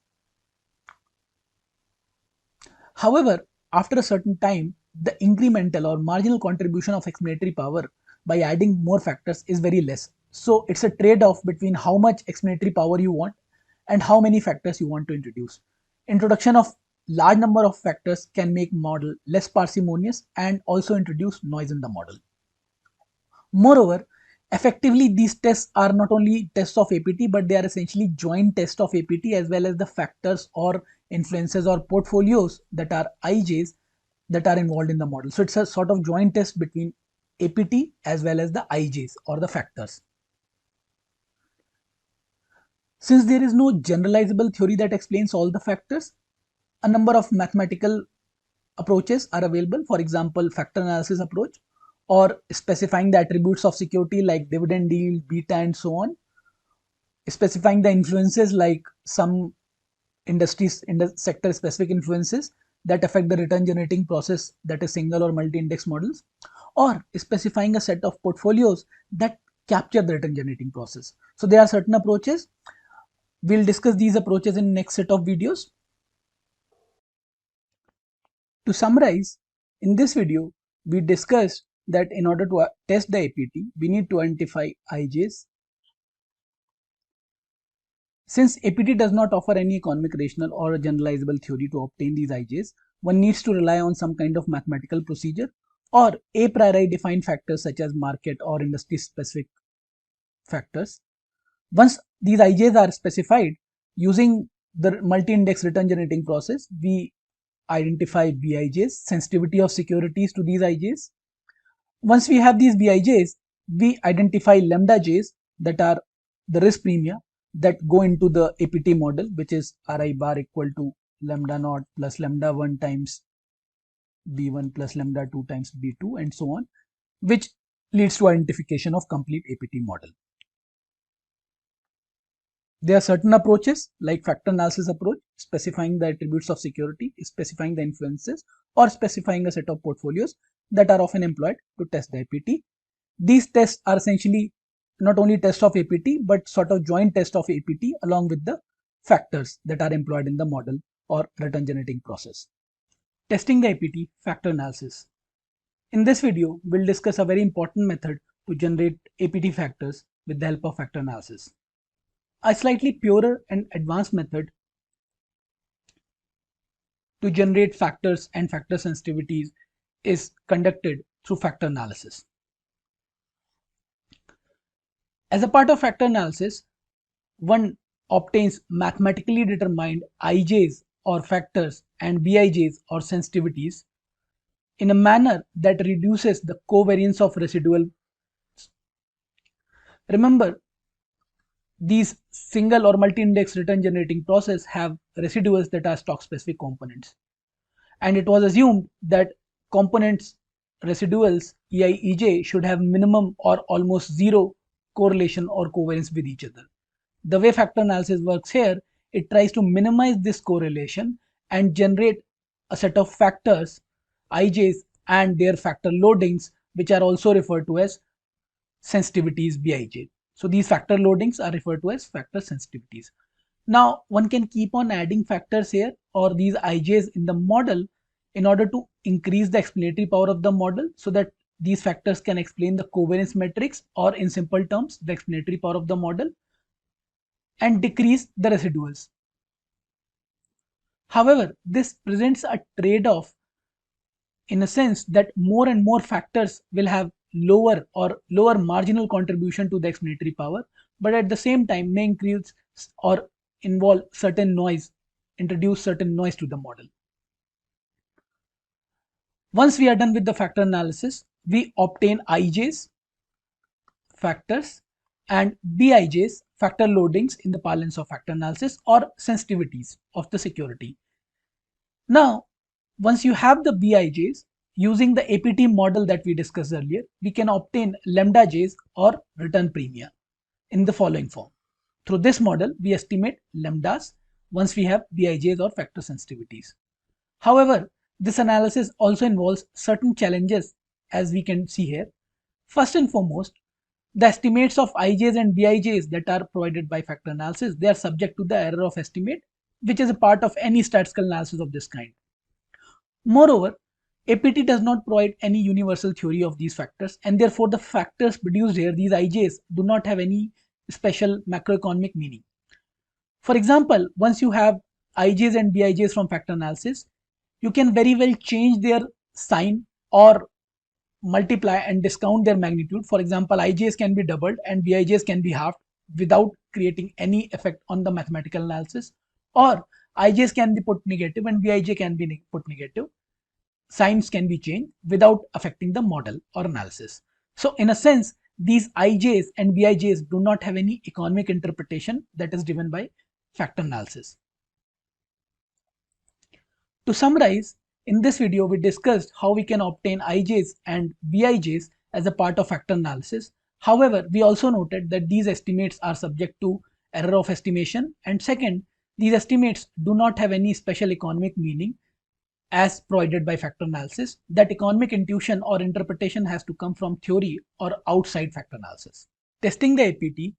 However, after a certain time, the incremental or marginal contribution of explanatory power by adding more factors is very less. So it's a trade-off between how much explanatory power you want and how many factors you want to introduce. Introduction of large number of factors can make model less parsimonious and also introduce noise in the model. Moreover, effectively these tests are not only tests of APT, but they are essentially joint tests of APT as well as the factors or influences or portfolios that are Ij's that are involved in the model. So it's a sort of joint test between APT as well as the Ij's or the factors. Since there is no generalizable theory that explains all the factors, a number of mathematical approaches are available. For example, factor analysis approach, or specifying the attributes of security like dividend yield, beta and so on, specifying the influences like some industries in the sector specific influences that affect the return generating process, that is single or multi-index models, or specifying a set of portfolios that capture the return generating process. So there are certain approaches. We'll discuss these approaches in next set of videos. To summarize, in this video, we discussed that in order to test the APT, we need to identify IJs. Since APT does not offer any economic rational or generalizable theory to obtain these IJs, one needs to rely on some kind of mathematical procedure or a priori defined factors such as market or industry specific factors. Once these IJs are specified, using the multi-index return generating process, we identify BIJs, sensitivity of securities to these IJs. Once we have these BIJs, we identify lambda Js, that are the risk premia that go into the APT model, which is Ri bar equal to lambda naught plus lambda 1 times B1 plus lambda 2 times B2 and so on, which leads to identification of complete APT model. There are certain approaches like factor analysis approach, specifying the attributes of security, specifying the influences, or specifying a set of portfolios that are often employed to test the APT. These tests are essentially not only test of APT but sort of joint test of APT along with the factors that are employed in the model or return generating process. Testing the APT, factor analysis. In this video, we'll discuss a very important method to generate APT factors with the help of factor analysis. A slightly purer and advanced method to generate factors and factor sensitivities is conducted through factor analysis. As a part of factor analysis, one obtains mathematically determined IJs or factors and BIJs or sensitivities in a manner that reduces the covariance of residual. Remember, these single or multi-index return generating process have residuals that are stock specific components, and it was assumed that components residuals EI EJ should have minimum or almost zero correlation or covariance with each other. The way factor analysis works here, it tries to minimize this correlation and generate a set of factors IJs and their factor loadings, which are also referred to as sensitivities Bij. So these factor loadings are referred to as factor sensitivities. Now one can keep on adding factors here or these IJs in the model in order to increase the explanatory power of the model so that these factors can explain the covariance matrix, or in simple terms the explanatory power of the model, and decrease the residuals. However, this presents a trade-off in a sense that more and more factors will have lower marginal contribution to the explanatory power, but at the same time may increase or involve certain noise, introduce certain noise to the model. Once we are done with the factor analysis, we obtain IJs, factors, and BIJs, factor loadings in the parlance of factor analysis, or sensitivities of the security. Now, once you have the BIJs, using the APT model that we discussed earlier, we can obtain lambda Js or return premia in the following form. Through this model, we estimate lambdas once we have BIJs or factor sensitivities. However, this analysis also involves certain challenges, as we can see here. First and foremost, the estimates of IJs and BIJs that are provided by factor analysis, they are subject to the error of estimate, which is a part of any statistical analysis of this kind. Moreover, APT does not provide any universal theory of these factors, and therefore the factors produced here, these IJs, do not have any special macroeconomic meaning. For example, once you have IJs and BIJs from factor analysis, you can very well change their sign or multiply and discount their magnitude. For example, IJs can be doubled and BIJs can be halved without creating any effect on the mathematical analysis, or IJs can be put negative and BIJ can be put negative. Signs can be changed without affecting the model or analysis. So in a sense, these IJs and BIJs do not have any economic interpretation that is driven by factor analysis. To summarize, in this video we discussed how we can obtain IJs and BIJs as a part of factor analysis. However, we also noted that these estimates are subject to error of estimation, and second, These estimates do not have any special economic meaning as provided by factor analysis. That economic intuition or interpretation has to come from theory or outside factor analysis. Testing the APT,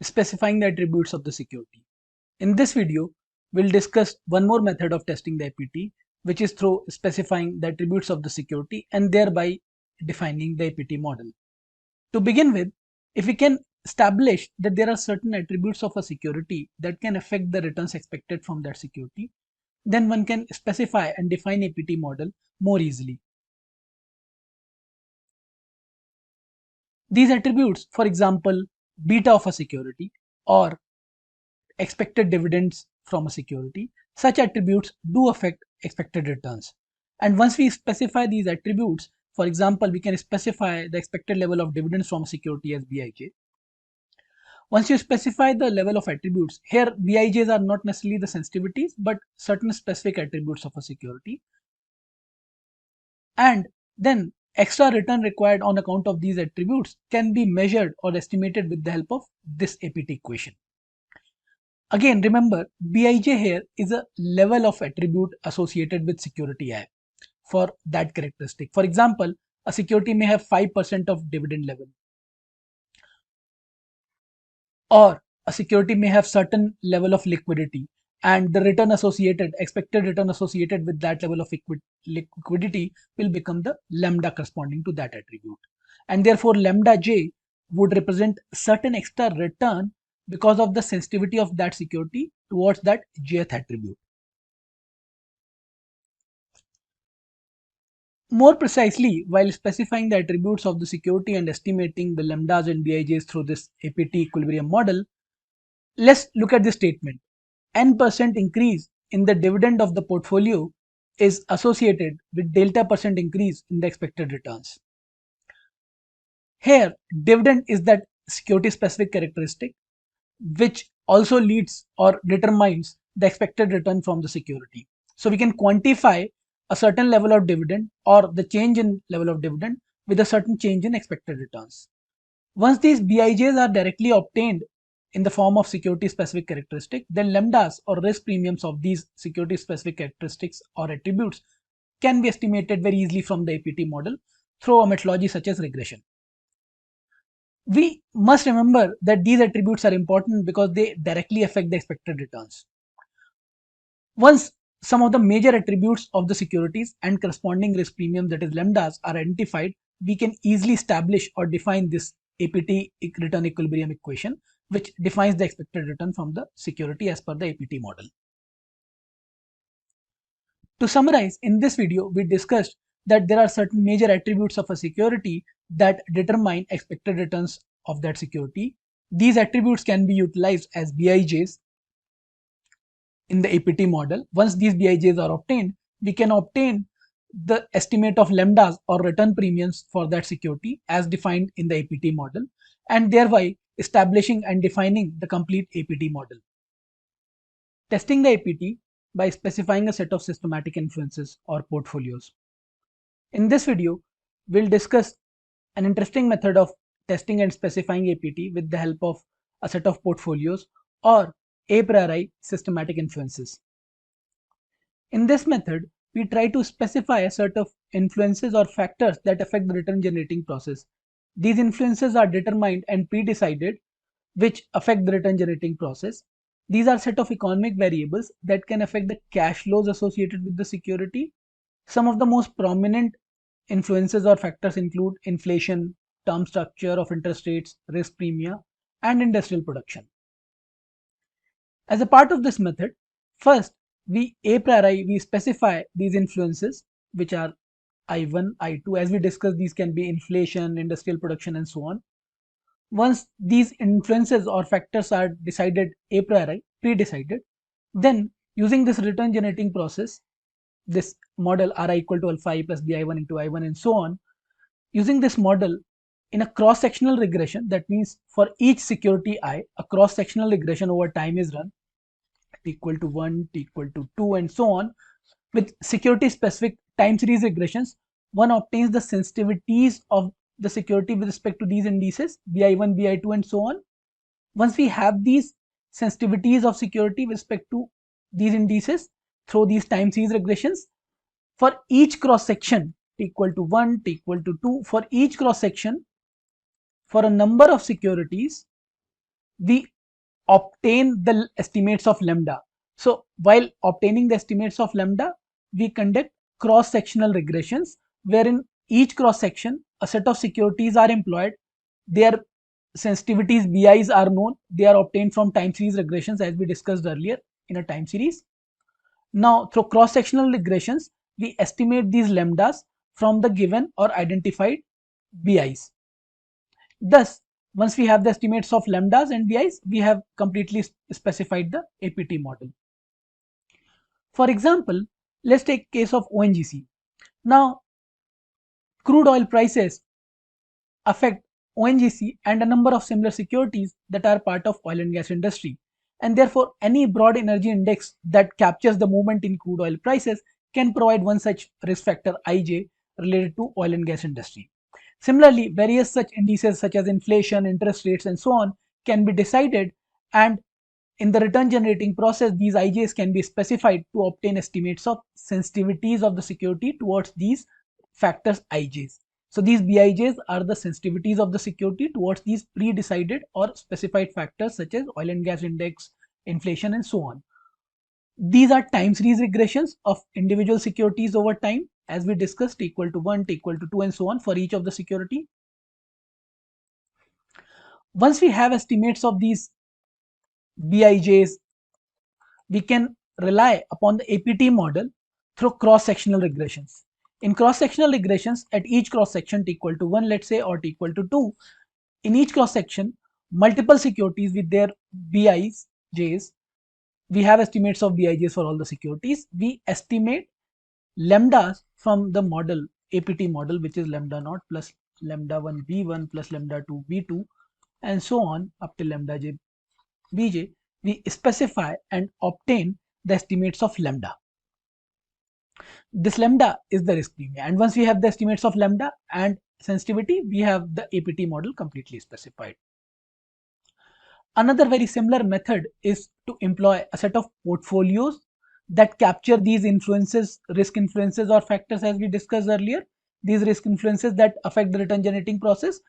specifying the attributes of the security. In this video, we'll discuss one more method of testing the APT, which is through specifying the attributes of the security and thereby defining the APT model. To begin with, if we can establish that there are certain attributes of a security that can affect the returns expected from that security, then one can specify and define APT model more easily. These attributes, for example, beta of a security or expected dividends from a security, such attributes do affect expected returns. And once we specify these attributes, for example, we can specify the expected level of dividends from a security as Bij. Once you specify the level of attributes, here Bij's are not necessarily the sensitivities, but certain specific attributes of a security. And then extra return required on account of these attributes can be measured or estimated with the help of this APT equation. Again, remember, Bij here is a level of attribute associated with security I for that characteristic. For example, a security may have 5% of dividend level, or a security may have certain level of liquidity, and the return associated, expected return associated with that level of liquidity will become the lambda corresponding to that attribute. And therefore, lambda j would represent certain extra return because of the sensitivity of that security towards that jth attribute. More precisely, while specifying the attributes of the security and estimating the lambdas and Bij's through this APT equilibrium model, let's look at this statement. N% increase in the dividend of the portfolio is associated with delta % increase in the expected returns. Here, dividend is that security specific characteristic which also leads or determines the expected return from the security. So we can quantify a certain level of dividend or the change in level of dividend with a certain change in expected returns. Once these Bij's are directly obtained in the form of security specific characteristic, then lambdas or risk premiums of these security specific characteristics or attributes can be estimated very easily from the APT model through a methodology such as regression. We must remember that these attributes are important because they directly affect the expected returns. Once some of the major attributes of the securities and corresponding risk premium, that is lambdas, are identified, we can easily establish or define this APT return equilibrium equation, which defines the expected return from the security as per the APT model. To summarize, in this video, we discussed that there are certain major attributes of a security that determine expected returns of that security. These attributes can be utilized as Bij's in the APT model. Once these Bij's are obtained, we can obtain the estimate of lambdas or return premiums for that security as defined in the APT model, and thereby establishing and defining the complete APT model. Testing the APT by specifying a set of systematic influences or portfolios. In this video, we'll discuss an interesting method of testing and specifying APT with the help of a set of portfolios or a priori systematic influences. In this method, we try to specify a set of influences or factors that affect the return generating process. These influences are determined and pre-decided which affect the return generating process. These are set of economic variables that can affect the cash flows associated with the security. Some of the most prominent influences or factors include inflation, term structure of interest rates, risk premia, and industrial production. As a part of this method, first we specify these influences, which are I1, I2. As we discussed, these can be inflation, industrial production, and so on. Once these influences or factors are decided a priori, pre-decided, then using this return generating process, this model Ri equal to alpha I plus Bi1 into I1 and so on, using this model in a cross-sectional regression, that means for each security I, a cross-sectional regression over time is run, t equal to 1, t equal to 2 and so on. With security specific time series regressions, one obtains the sensitivities of the security with respect to these indices, Bi1, Bi2 and so on. Once we have these sensitivities of security with respect to these indices through these time series regressions. For each cross section t equal to 1, t equal to 2, for each cross section for a number of securities, we obtain the estimates of lambda. So while obtaining the estimates of lambda, we conduct cross-sectional regressions wherein each cross-section, a set of securities are employed, their sensitivities BIs are known, they are obtained from time series regressions as we discussed earlier in a time series. Now through cross-sectional regressions, we estimate these lambdas from the given or identified BIs. Thus, once we have the estimates of lambdas and BIs, we have completely specified the APT model. For example, let's take case of ONGC. Now, crude oil prices affect ONGC and a number of similar securities that are part of oil and gas industry. And therefore, any broad energy index that captures the movement in crude oil prices can provide one such risk factor IJ related to oil and gas industry. Similarly, various such indices such as inflation, interest rates and so on can be decided, and in the return generating process, these IJs can be specified to obtain estimates of sensitivities of the security towards these factors IJs. So these BIJs are the sensitivities of the security towards these pre-decided or specified factors such as oil and gas index, inflation and so on. These are time series regressions of individual securities over time, as we discussed, t equal to 1, t equal to 2 and so on for each of the security. Once we have estimates of these BIJs, we can rely upon the APT model through cross-sectional regressions. In cross-sectional regressions, at each cross-section t equal to 1, let's say, or t equal to 2, in each cross-section, multiple securities with their BIJs, we have estimates of BIJs for all the securities. We estimate lambdas from the model, APT model, which is lambda naught plus lambda 1 B1 plus lambda 2 B2 and so on up to lambda j Bj. We specify and obtain the estimates of lambda. This lambda is the risk premium, and once we have the estimates of lambda and sensitivity, we have the APT model completely specified. Another very similar method is to employ a set of portfolios that capture these influences, risk influences or factors as we discussed earlier. These risk influences that affect the return generating process,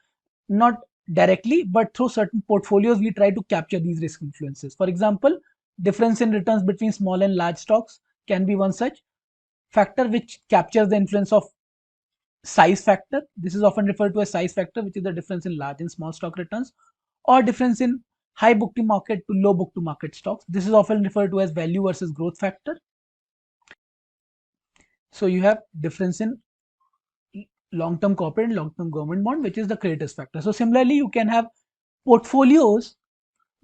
not directly, but through certain portfolios we try to capture these risk influences. For example, difference in returns between small and large stocks can be one such factor which captures the influence of size factor. This is often referred to as size factor, which is the difference in large and small stock returns, or difference in high book to market to low book to market stocks. This is often referred to as value versus growth factor. So you have difference in long-term corporate and long-term government bond, which is the credit risk factor. So similarly, you can have portfolios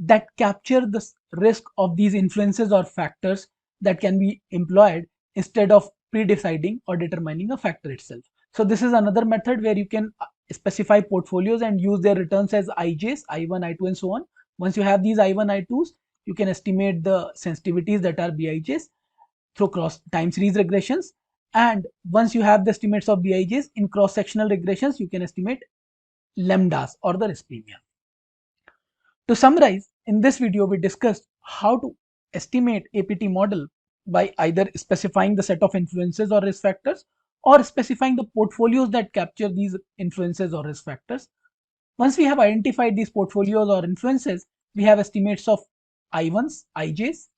that capture the risk of these influences or factors that can be employed instead of pre-deciding or determining a factor itself. So this is another method where you can specify portfolios and use their returns as IJs, I1, I2 and so on. Once you have these I1, I2s, you can estimate the sensitivities that are BIJs through cross time series regressions. And once you have the estimates of BIJs in cross-sectional regressions, you can estimate lambdas or the risk premium. To summarize, in this video we discussed how to estimate APT model by either specifying the set of influences or risk factors or specifying the portfolios that capture these influences or risk factors. Once we have identified these portfolios or influences, we have estimates of I1s, IJs.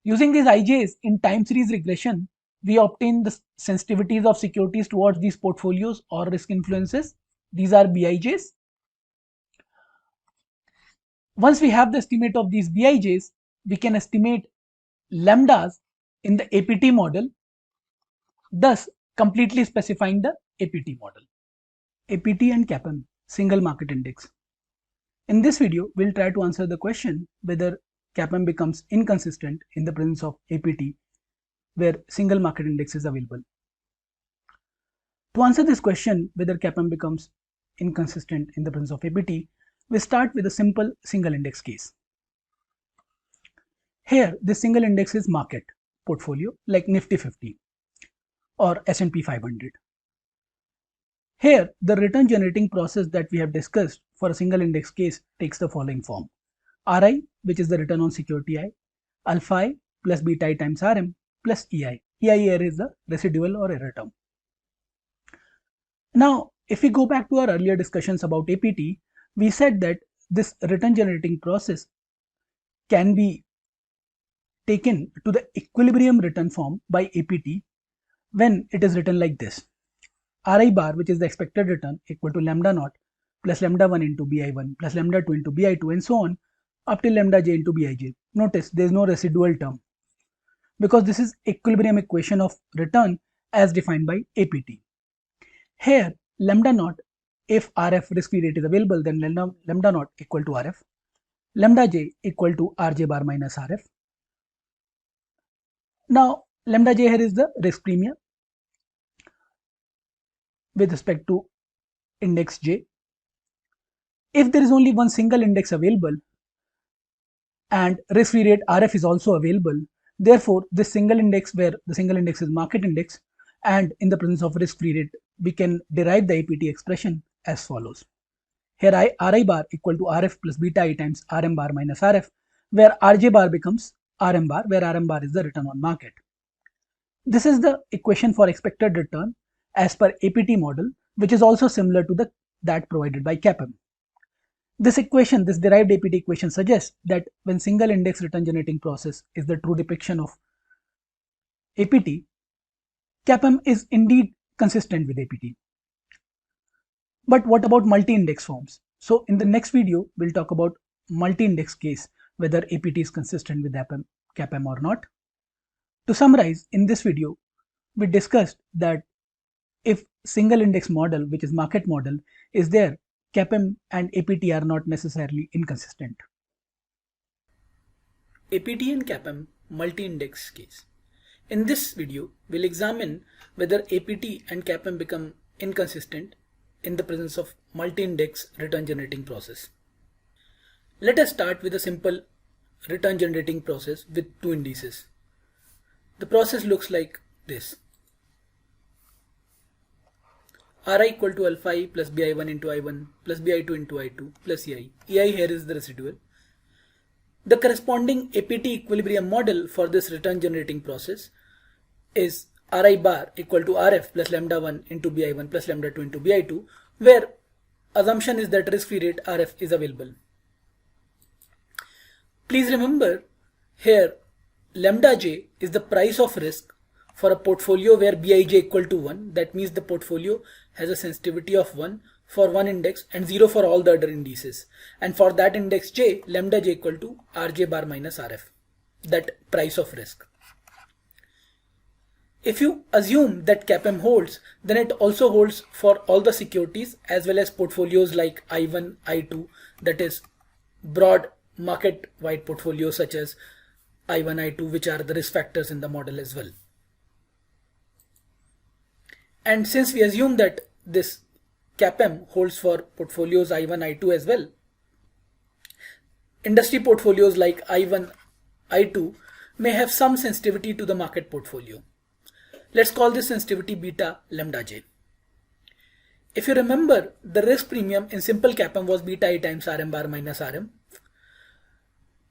Using these IJs in time series regression, we obtain the sensitivities of securities towards these portfolios or risk influences. These are BIJs. Once we have the estimate of these BIJs, we can estimate lambdas in the APT model, thus completely specifying the APT model. APT and CAPM, single market index. In this video, we'll try to answer the question whether CAPM becomes inconsistent in the presence of APT where single market index is available. To answer this question, whether CAPM becomes inconsistent in the presence of APT, we start with a simple single index case. Here, this single index is market portfolio like Nifty 50 or S&P 500. Here, the return generating process that we have discussed for a single index case takes the following form. Ri, which is the return on security I, alpha I plus beta I times Rm plus Ei. Ei here is the residual or error term. Now, if we go back to our earlier discussions about APT, we said that this return generating process can be taken to the equilibrium return form by APT when it is written like this. Ri bar, which is the expected return, equal to lambda naught plus lambda 1 into bi1 plus lambda 2 into bi2 and so on up till lambda j into bij. Notice there is no residual term because this is equilibrium equation of return as defined by APT. Here lambda naught, if Rf risk-free rate is available, then lambda naught equal to Rf, lambda j equal to Rj bar minus Rf. Now lambda j here is the risk premium with respect to index j. If there is only one single index available and risk-free rate Rf is also available, therefore this single index, where the single index is market index, and in the presence of risk-free rate, we can derive the APT expression as follows. Here Ri bar equal to Rf plus beta I times Rm bar minus Rf, where Rj bar becomes Rm bar, where Rm bar is the return on market. This is the equation for expected return as per APT model, which is also similar to that provided by CAPM. This equation, this derived APT equation, suggests that when single index return generating process is the true depiction of APT, CAPM is indeed consistent with APT. But what about multi-index forms? So in the next video, we'll talk about multi-index case, whether APT is consistent with CAPM or not. To summarize, in this video, we discussed that if single index model, which is market model, is there, CAPM and APT are not necessarily inconsistent. APT and CAPM multi-index case. In this video, we'll examine whether APT and CAPM become inconsistent in the presence of multi-index return generating process. Let us start with a simple return generating process with two indices. The process looks like this. Ri equal to alpha I plus bi1 into I1 plus bi2 into I2 plus Ei. Ei here is the residual. The corresponding APT equilibrium model for this return generating process is Ri bar equal to Rf plus lambda 1 into bi1 plus lambda 2 into bi2, where assumption is that risk-free rate Rf is available. Please remember here lambda j is the price of risk for a portfolio where bij equal to 1. That means the portfolio has a sensitivity of 1 for one index and 0 for all the other indices. And for that index j, lambda j equal to Rj bar minus Rf, that price of risk. If you assume that CAPM holds, then it also holds for all the securities as well as portfolios like I1, I2, that is broad market-wide portfolios such as I1, I2, which are the risk factors in the model as well. And since we assume that this CAPM holds for portfolios I1, I2 as well, industry portfolios like I1, I2 may have some sensitivity to the market portfolio. Let's call this sensitivity beta lambda j. If you remember, the risk premium in simple CAPM was beta I times Rm bar minus Rm,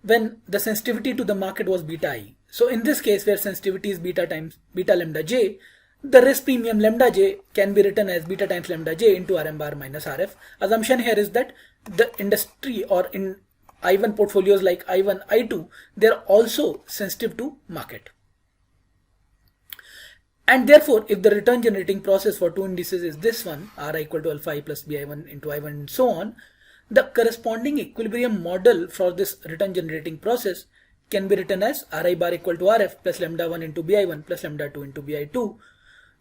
when the sensitivity to the market was beta I. So in this case, where sensitivity is beta times beta lambda j, the risk premium lambda j can be written as beta times lambda j into Rm bar minus Rf. Assumption here is that the industry or in I1 portfolios like I1, I2, they are also sensitive to market. And therefore, if the return generating process for two indices is this one, Ri equal to alpha I plus bi1 into I1 and so on, the corresponding equilibrium model for this return generating process can be written as Ri bar equal to Rf plus lambda 1 into bi1 plus lambda 2 into bi2,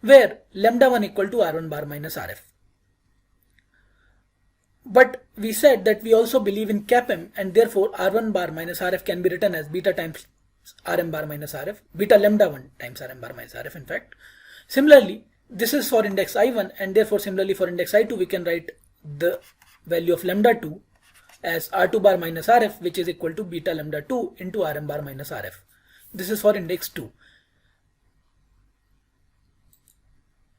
where lambda 1 equal to R1 bar minus Rf. But we said that we also believe in CAPM, and therefore R1 bar minus Rf can be written as beta times Rm bar minus Rf, beta lambda 1 times Rm bar minus Rf in fact. Similarly, this is for index I1, and therefore similarly for index I2 we can write the value of lambda 2 as R2 bar minus Rf, which is equal to beta lambda 2 into Rm bar minus Rf. This is for index 2.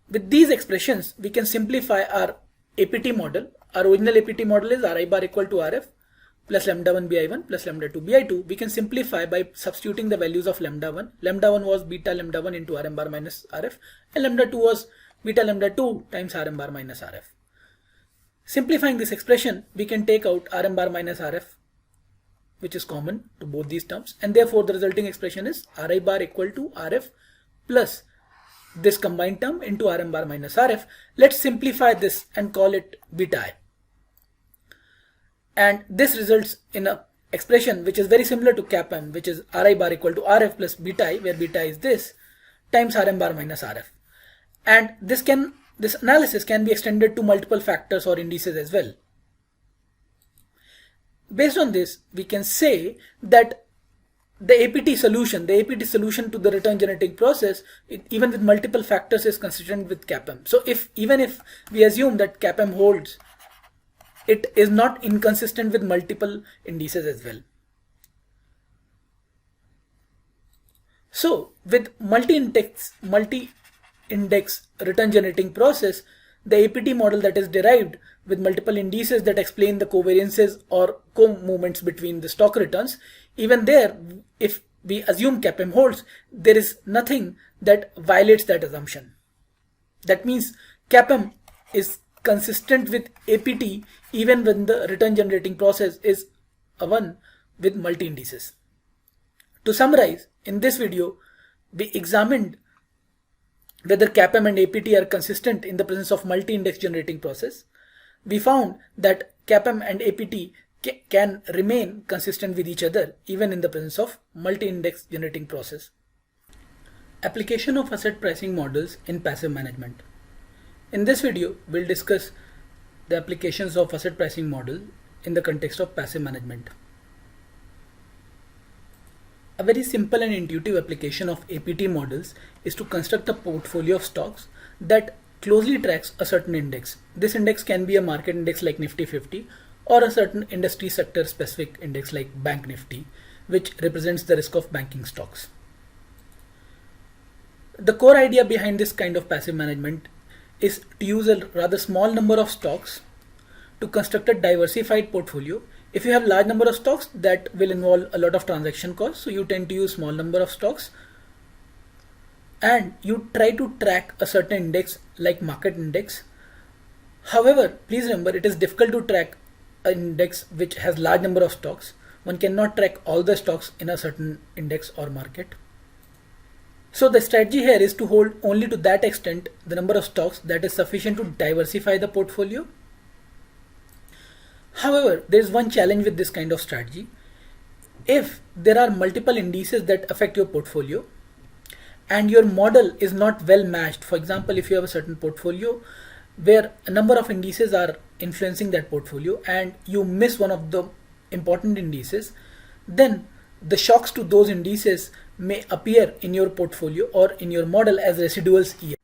With these expressions, we can simplify our APT model. Our original APT model is Ri bar equal to Rf plus lambda 1 bi1 plus lambda 2 bi2, we can simplify by substituting the values of lambda 1. Lambda 1 was beta lambda 1 into Rm bar minus Rf, and lambda 2 was beta lambda 2 times Rm bar minus Rf. Simplifying this expression, we can take out Rm bar minus Rf, which is common to both these terms, and therefore the resulting expression is Ri bar equal to Rf plus this combined term into Rm bar minus Rf. Let's simplify this and call it beta I. And this results in an expression which is very similar to CAPM, which is Ri bar equal to Rf plus beta I, where beta is this, times Rm bar minus Rf. And this analysis can be extended to multiple factors or indices as well. Based on this, we can say that the APT solution to the return generating process, even with multiple factors, is consistent with CAPM. So even if we assume that CAPM holds, it is not inconsistent with multiple indices as well. So with multi-index return generating process, the APT model that is derived with multiple indices that explain the covariances or co-movements between the stock returns, even there, if we assume CAPM holds, there is nothing that violates that assumption. That means CAPM is consistent with APT even when the return generating process is a one with multi-indices. To summarize, in this video, we examined whether CAPM and APT are consistent in the presence of multi-index generating process. We found that CAPM and APT can remain consistent with each other even in the presence of multi-index generating process. Application of asset pricing models in passive management. In this video, we'll discuss the applications of asset pricing model in the context of passive management. A very simple and intuitive application of APT models is to construct a portfolio of stocks that closely tracks a certain index. This index can be a market index like Nifty 50 or a certain industry sector specific index like Bank Nifty, which represents the risk of banking stocks. The core idea behind this kind of passive management is to use a rather small number of stocks to construct a diversified portfolio. If you have large number of stocks, that will involve a lot of transaction costs, so you tend to use small number of stocks and you try to track a certain index like market index. However, please remember, it is difficult to track an index which has large number of stocks. One cannot track all the stocks in a certain index or market. So the strategy here is to hold only to that extent the number of stocks that is sufficient to diversify the portfolio. However, there is one challenge with this kind of strategy. If there are multiple indices that affect your portfolio and your model is not well matched, for example, if you have a certain portfolio where a number of indices are influencing that portfolio and you miss one of the important indices, then the shocks to those indices may appear in your portfolio or in your model as residuals EI.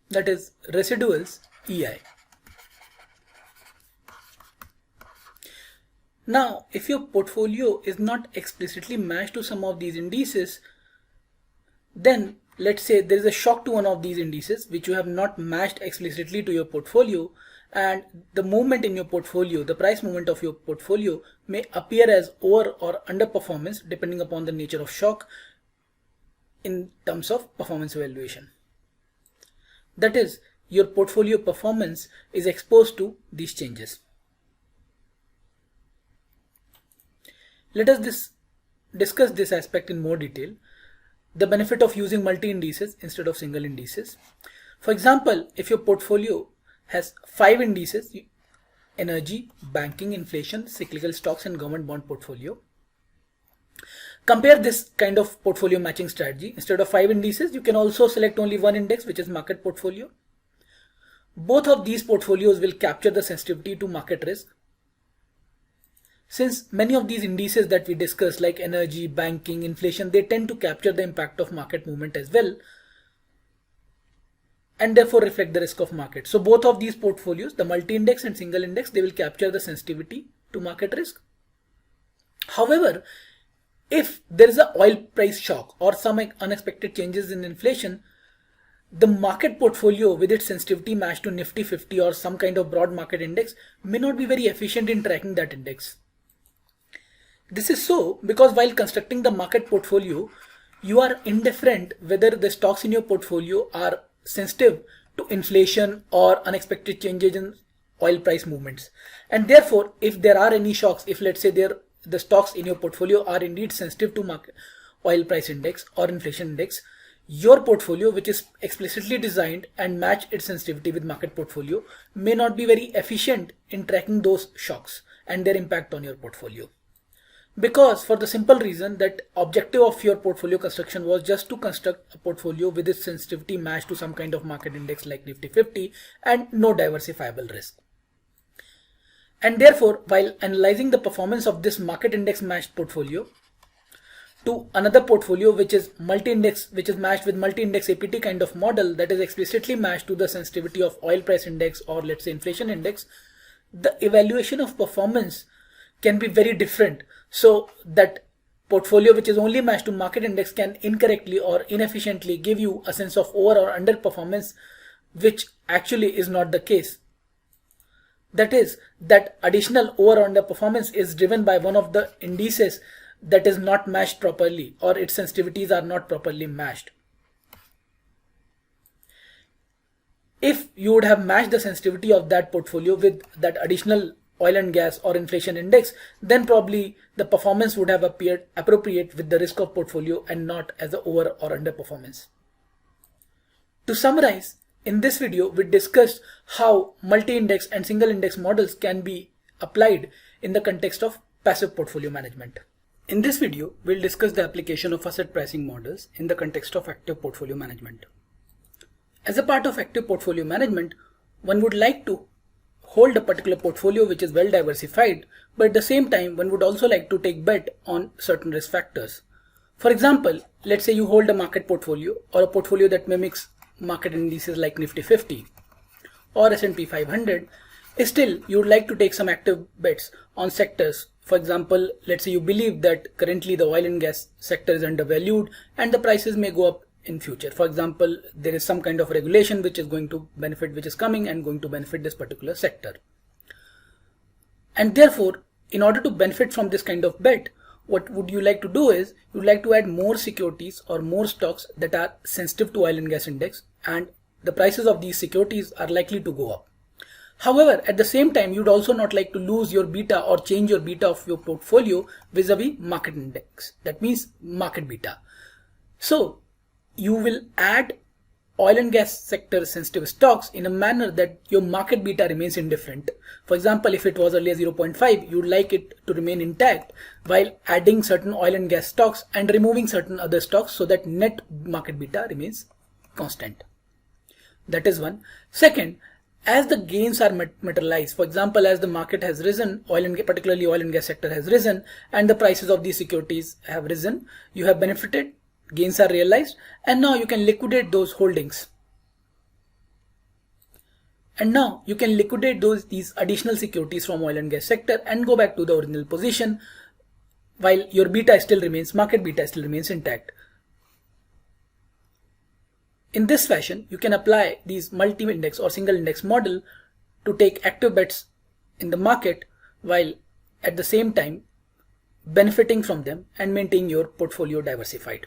That is residuals EI. Now, if your portfolio is not explicitly matched to some of these indices, then let's say there is a shock to one of these indices which you have not matched explicitly to your portfolio, and the movement in your portfolio, the price movement of your portfolio may appear as over or underperformance depending upon the nature of shock in terms of performance evaluation. That is, your portfolio performance is exposed to these changes. Let us discuss this aspect in more detail. The benefit of using multi-indices instead of single indices. For example, if your portfolio has 5 indices, energy, banking, inflation, cyclical stocks and government bond portfolio. Compare this kind of portfolio matching strategy. Instead of 5 indices, you can also select only one index, which is market portfolio. Both of these portfolios will capture the sensitivity to market risk. Since many of these indices that we discussed like energy, banking, inflation, they tend to capture the impact of market movement as well and therefore reflect the risk of market. So both of these portfolios, the multi-index and single index, they will capture the sensitivity to market risk. However, if there is an oil price shock or some unexpected changes in inflation, the market portfolio with its sensitivity matched to Nifty 50 or some kind of broad market index may not be very efficient in tracking that index. This is so because while constructing the market portfolio, you are indifferent whether the stocks in your portfolio are sensitive to inflation or unexpected changes in oil price movements. And therefore, if there are any shocks, if let's say the stocks in your portfolio are indeed sensitive to market oil price index or inflation index, your portfolio, which is explicitly designed and match its sensitivity with market portfolio, may not be very efficient in tracking those shocks and their impact on your portfolio. Because for the simple reason that objective of your portfolio construction was just to construct a portfolio with its sensitivity matched to some kind of market index like Nifty 50 and no diversifiable risk. And therefore, while analyzing the performance of this market index matched portfolio to another portfolio which is multi-index, which is matched with multi-index APT kind of model that is explicitly matched to the sensitivity of oil price index or let's say inflation index, the evaluation of performance can be very different. So that portfolio which is only matched to market index can incorrectly or inefficiently give you a sense of over or under performance, which actually is not the case. That is, that additional over or under performance is driven by one of the indices that is not matched properly or its sensitivities are not properly matched. If you would have matched the sensitivity of that portfolio with that additional oil and gas or inflation index, then probably the performance would have appeared appropriate with the risk of portfolio and not as the over or under performance. To summarize, in this video we discussed how multi-index and single index models can be applied in the context of passive portfolio management. In this video, we'll discuss the application of asset pricing models in the context of active portfolio management. As a part of active portfolio management, one would like to hold a particular portfolio which is well diversified, but at the same time one would also like to take bet on certain risk factors. For example, let's say you hold a market portfolio or a portfolio that mimics market indices like Nifty 50 or S&P 500. Still, you would like to take some active bets on sectors. For example, let's say you believe that currently the oil and gas sector is undervalued and the prices may go up in future. For example, there is some kind of regulation which is going to benefit, which is coming and going to benefit this particular sector. And therefore, in order to benefit from this kind of bet, what would you like to do is you would like to add more securities or more stocks that are sensitive to oil and gas index, and the prices of these securities are likely to go up. However, at the same time, you'd also not like to lose your beta or change your beta of your portfolio vis-a-vis market index. That means market beta. So you will add oil and gas sector sensitive stocks in a manner that your market beta remains indifferent. For example, if it was earlier 0.5, you'd like it to remain intact while adding certain oil and gas stocks and removing certain other stocks so that net market beta remains constant. That is one. Second, as the gains are materialized, for example, as the market has risen, particularly oil and gas sector has risen, and the prices of these securities have risen, you have benefited, gains are realized, and now you can liquidate those holdings. And now you can liquidate these additional securities from oil and gas sector and go back to the original position while your beta still remains, market beta still remains intact. In this fashion, you can apply these multi-index or single index model to take active bets in the market while at the same time benefiting from them and maintaining your portfolio diversified.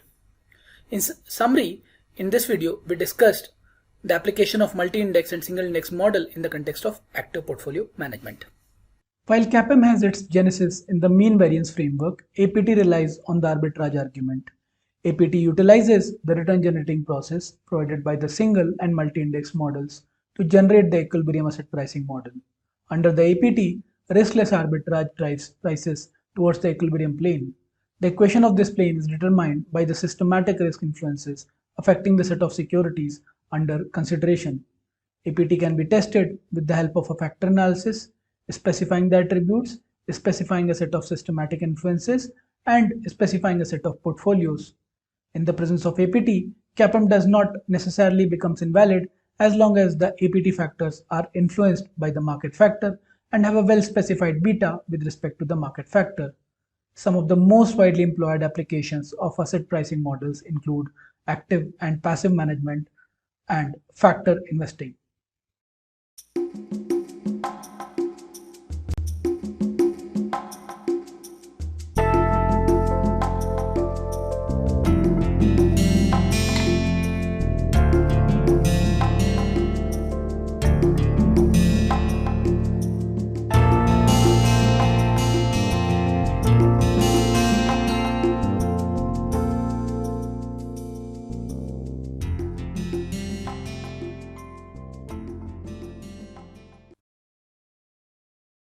In summary, in this video, we discussed the application of multi-index and single index model in the context of active portfolio management. While CAPM has its genesis in the mean variance framework, APT relies on the arbitrage argument. APT utilizes the return generating process provided by the single and multi-index models to generate the equilibrium asset pricing model. Under the APT, riskless arbitrage drives prices towards the equilibrium plane. The equation of this plane is determined by the systematic risk influences affecting the set of securities under consideration. APT can be tested with the help of a factor analysis, specifying the attributes, specifying a set of systematic influences, and specifying a set of portfolios. In the presence of APT, CAPM does not necessarily becomes invalid as long as the APT factors are influenced by the market factor and have a well-specified beta with respect to the market factor. Some of the most widely employed applications of asset pricing models include active and passive management, and factor investing.